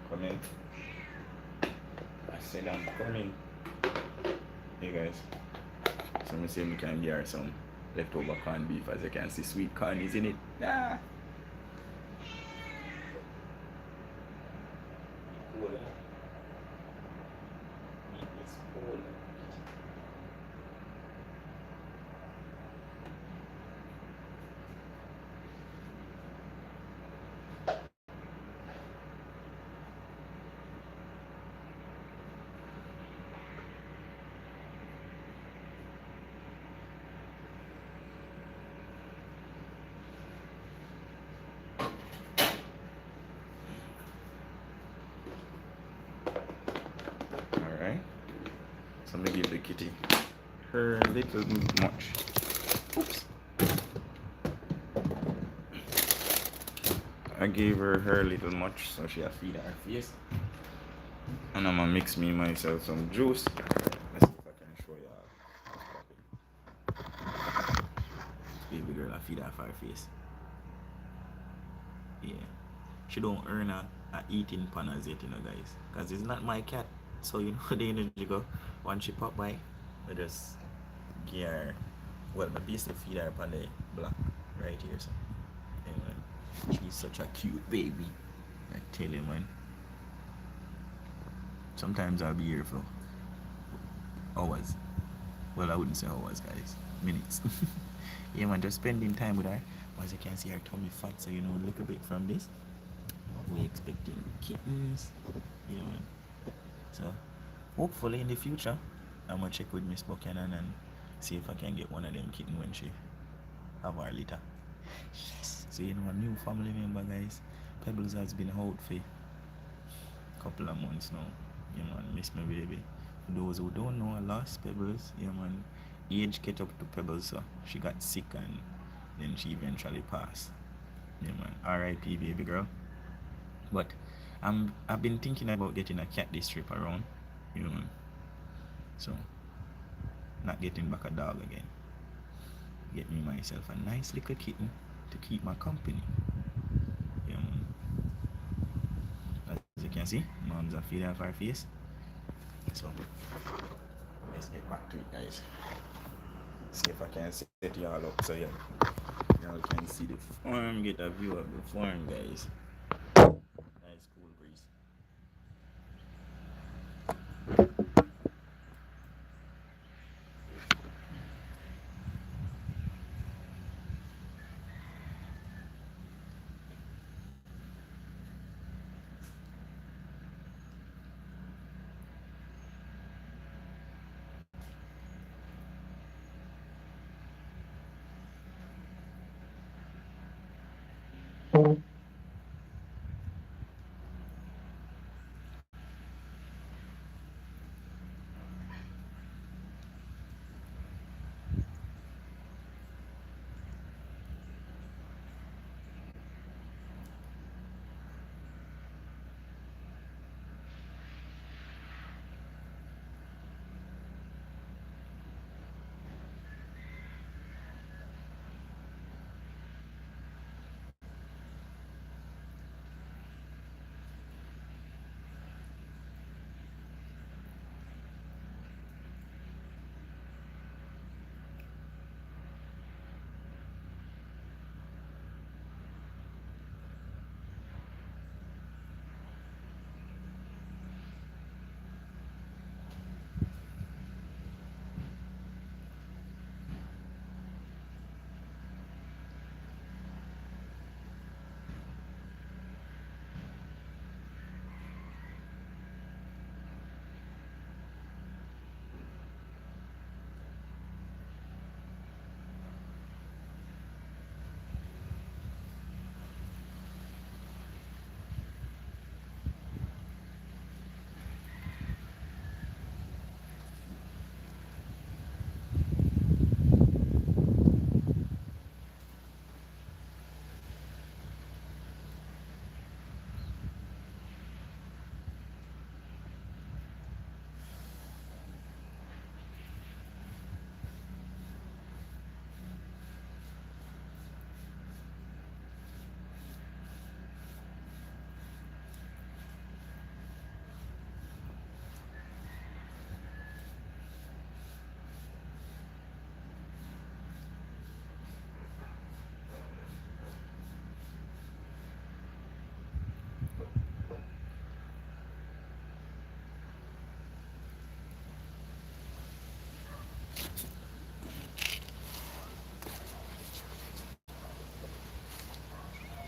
Coming. I said I'm coming. Hey guys. So me say we can get her some leftover corned beef. As you can see, sweet corn is in it. Ah. Cool. It's cool. Alright. So me give the kitty her little much. Oops. I gave her little much so she feed her face. And I'm gonna mix me myself some juice. Let's see if I can show y'all. Baby girl, I feed her her face. Yeah. She don't earn a eating pan as yet, you know guys. Cause it's not my cat. So you know the energy go. Once she pop by, I just give her, well, my basically feed her upon the block right here. So anyway, she's such a cute baby. I tell you man. Sometimes I'll be here for hours. Well, I wouldn't say hours, guys. Minutes. Yeah, man, just spending time with her. As you can see, her tummy fat, so you know, a little bit from this. We're expecting kittens. Yeah, man. So, hopefully in the future, I'm gonna check with Miss Buchanan and see if I can get one of them kittens when she have her litter. Yes. So, you know, a new family member, guys. Pebbles has been out for a couple of months now. Yeah, man, miss my baby. For those who don't know, I lost Pebbles. Yeah, man. Age catch up to Pebbles, so she got sick and then she eventually passed. Yeah, man. R.I.P. baby girl. But I've been thinking about getting a cat this trip around. You know, man. So, not getting back a dog again. Get me myself a nice little kitten to keep my company. Yeah, man. As you can see, mom's a feed off her face. So Let's get back to it, guys. See if I can set y'all up so y'all can see the farm, get a view of the farm, guys. Nice cool breeze.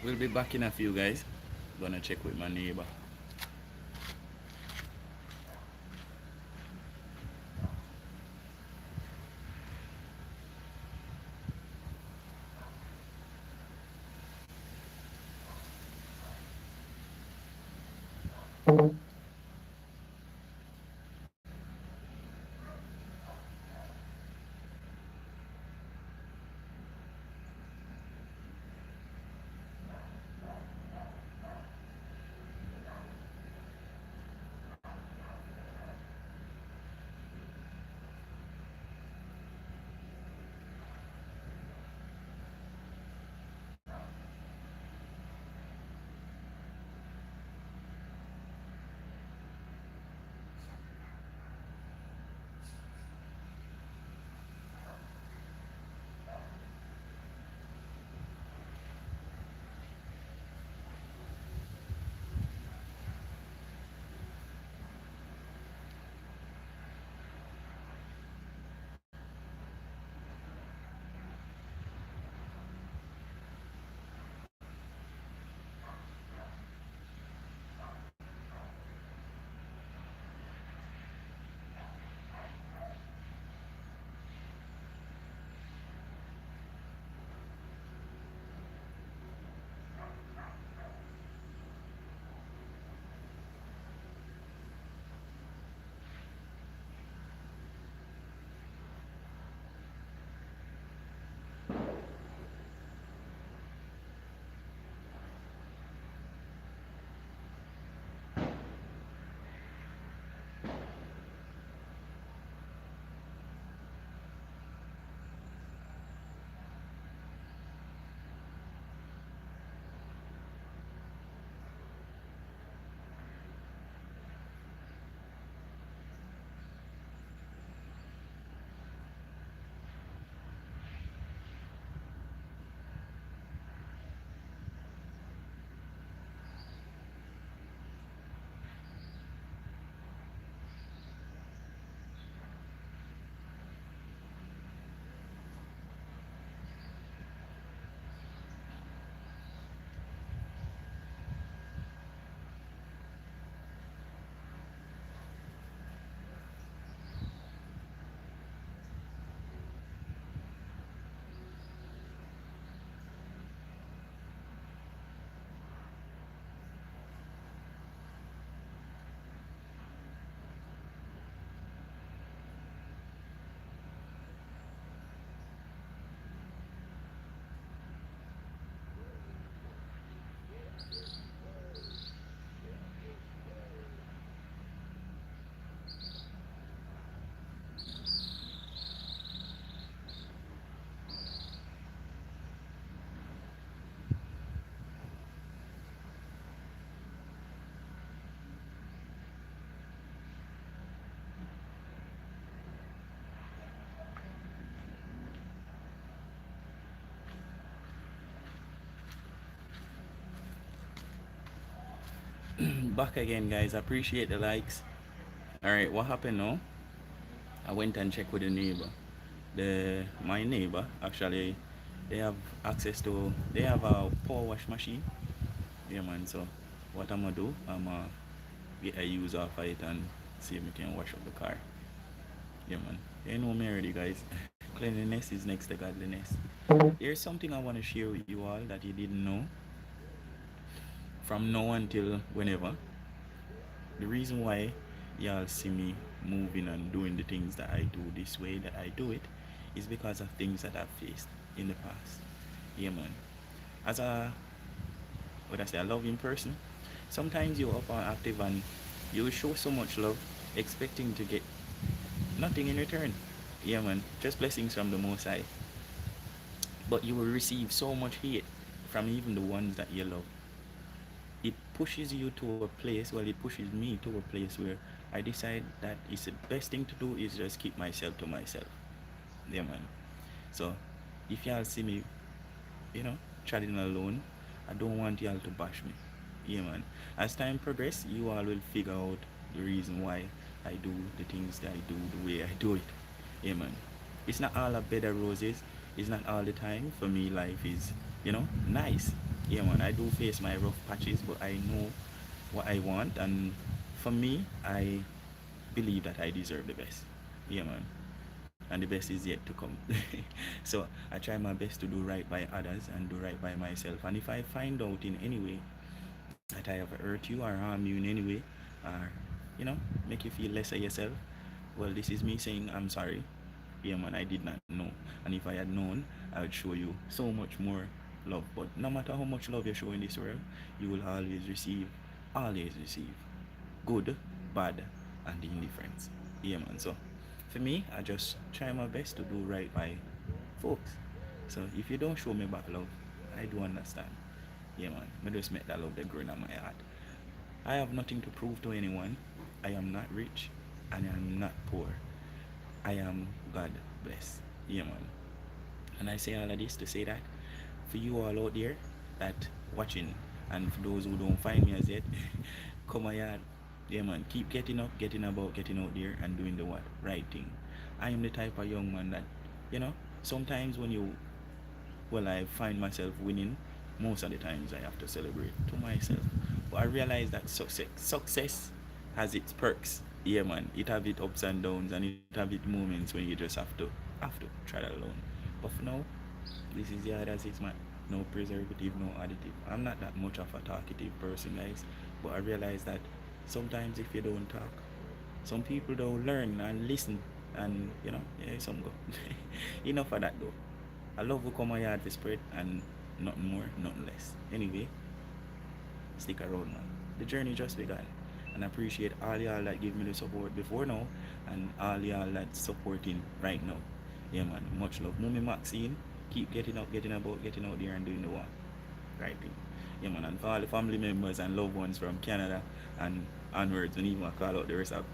We'll be back in a few, guys. Gonna check with my neighbor. Back again, guys. Appreciate the likes. All right, what happened now? I went and checked with the neighbor. My neighbor actually, they have access to. They have a power wash machine. Yeah, man. So what I'm gonna do? I'm gonna get a use off of it and see if we can wash up the car. Yeah, man. You know me already, guys. Cleanliness is next to godliness. There's something I want to share with you all that you didn't know from now until whenever. The reason why y'all see me moving and doing the things that I do this way that I do it is because of things that I've faced in the past. Yeah, man. As a what I say, a loving person, sometimes you're up and active and you will show so much love expecting to get nothing in return. Yeah, man. Just blessings from the Most High. But you will receive so much hate from even the ones that you love. It pushes you to a place, well, it pushes me to a place where I decide that it's the best thing to do is just keep myself to myself. Yeah, man. So if y'all see me, you know, chatting alone, I don't want y'all to bash me. Yeah, man. As time progresses, you all will figure out the reason why I do the things that I do the way I do it. Yeah, man. It's not all a bed of roses. It's not all the time. For me, life is, nice. Yeah, man. I do face my rough patches, but I know what I want, and for me, I believe that I deserve the best. Yeah, man. And the best is yet to come. So I try my best to do right by others and do right by myself. And if I find out in any way that I have hurt you or harm you in any way, or make you feel less of yourself, well, this is me saying I'm sorry. Yeah, man, I did not know. And if I had known, I would show you so much more love. But no matter how much love you show in this world, you will always receive good, bad, and the indifference. Yeah, man. So for me, I just try my best to do right by folks. So if you don't show me back love, I do understand. Yeah, man. I just make that love that growing on my heart. I have nothing to prove to anyone. I am not rich and I am not poor. I am God blessed. Yeah, man. And I say all of this to say that for you all out there that watching, and for those who don't find me as yet, come on, yard. Yeah, man. Keep getting up, getting about, getting out there, and doing the what right thing. I am the type of young man that, sometimes when you, well, I find myself winning. Most of the times I have to celebrate to myself. But I realize that success has its perks. Yeah, man. It have its ups and downs, and it have its moments when you just have to try that alone. But for now, this is the hard as it's man. No preservative, no additive. I'm not that much of a talkative person, guys. But I realize that sometimes if you don't talk, some people don't learn and listen, and yeah, some go. Enough of that though. I love who come my yard to spread, and nothing more, nothing less. Anyway, stick around, man. The journey just begun. And I appreciate all y'all that give me the support before now, and all y'all that supporting right now. Yeah, man. Much love. Mummy Maxine, keep getting up, getting about, getting out there and doing the one. Right thing. Yeah, man. And for all the family members and loved ones from Canada and onwards, and even call out the rest of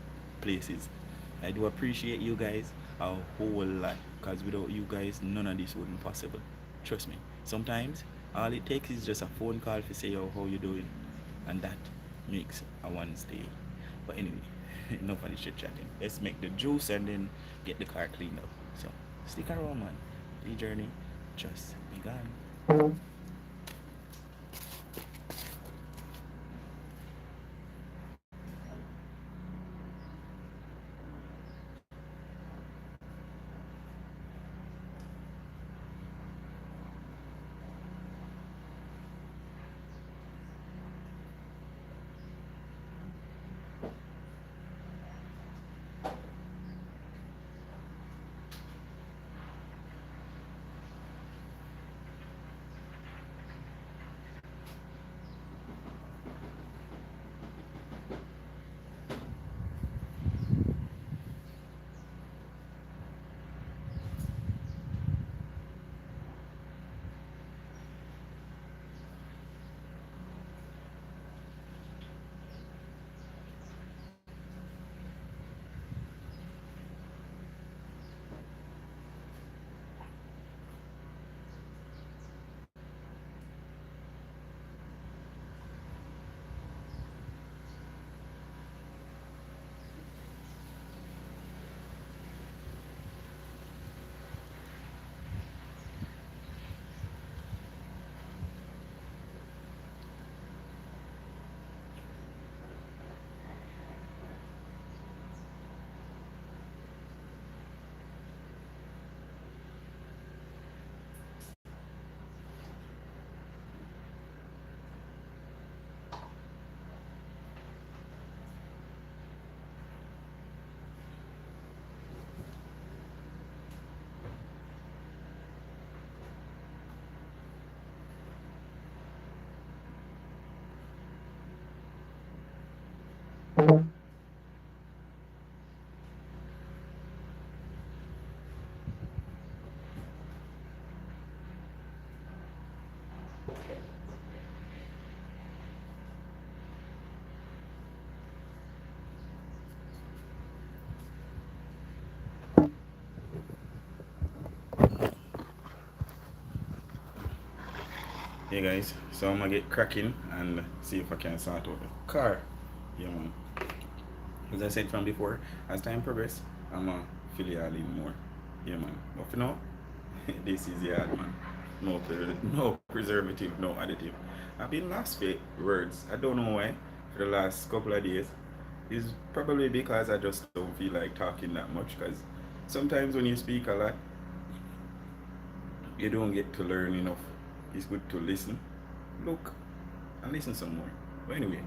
places. I do appreciate you guys a whole lot, because without you guys, none of this wouldn't possible. Trust me. Sometimes all it takes is just a phone call to say, "Oh, how you doing?" And that makes a one stay. But anyway, enough of the shit chatting. Let's make the juice and then get the car cleaned up. So stick around, man. The journey just begun. Hey guys, so I'm gonna get cracking and see if I can sort out the car. Yeah man. As I said from before, as time progress, I'm gonna fill you all in more. Yeah man. But for now, this is the hard man. No preservative, no additive. I've been lost for words. I don't know why for the last couple of days. It's probably because I just don't feel like talking that much because sometimes when you speak a lot, you don't get to learn enough. It's good to listen, look, and listen some more. But anyway,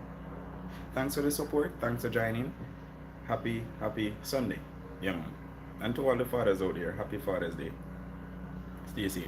thanks for the support. Thanks for joining. Happy Sunday. Yeah, man. And to all the fathers out there, happy Father's Day. Stay safe.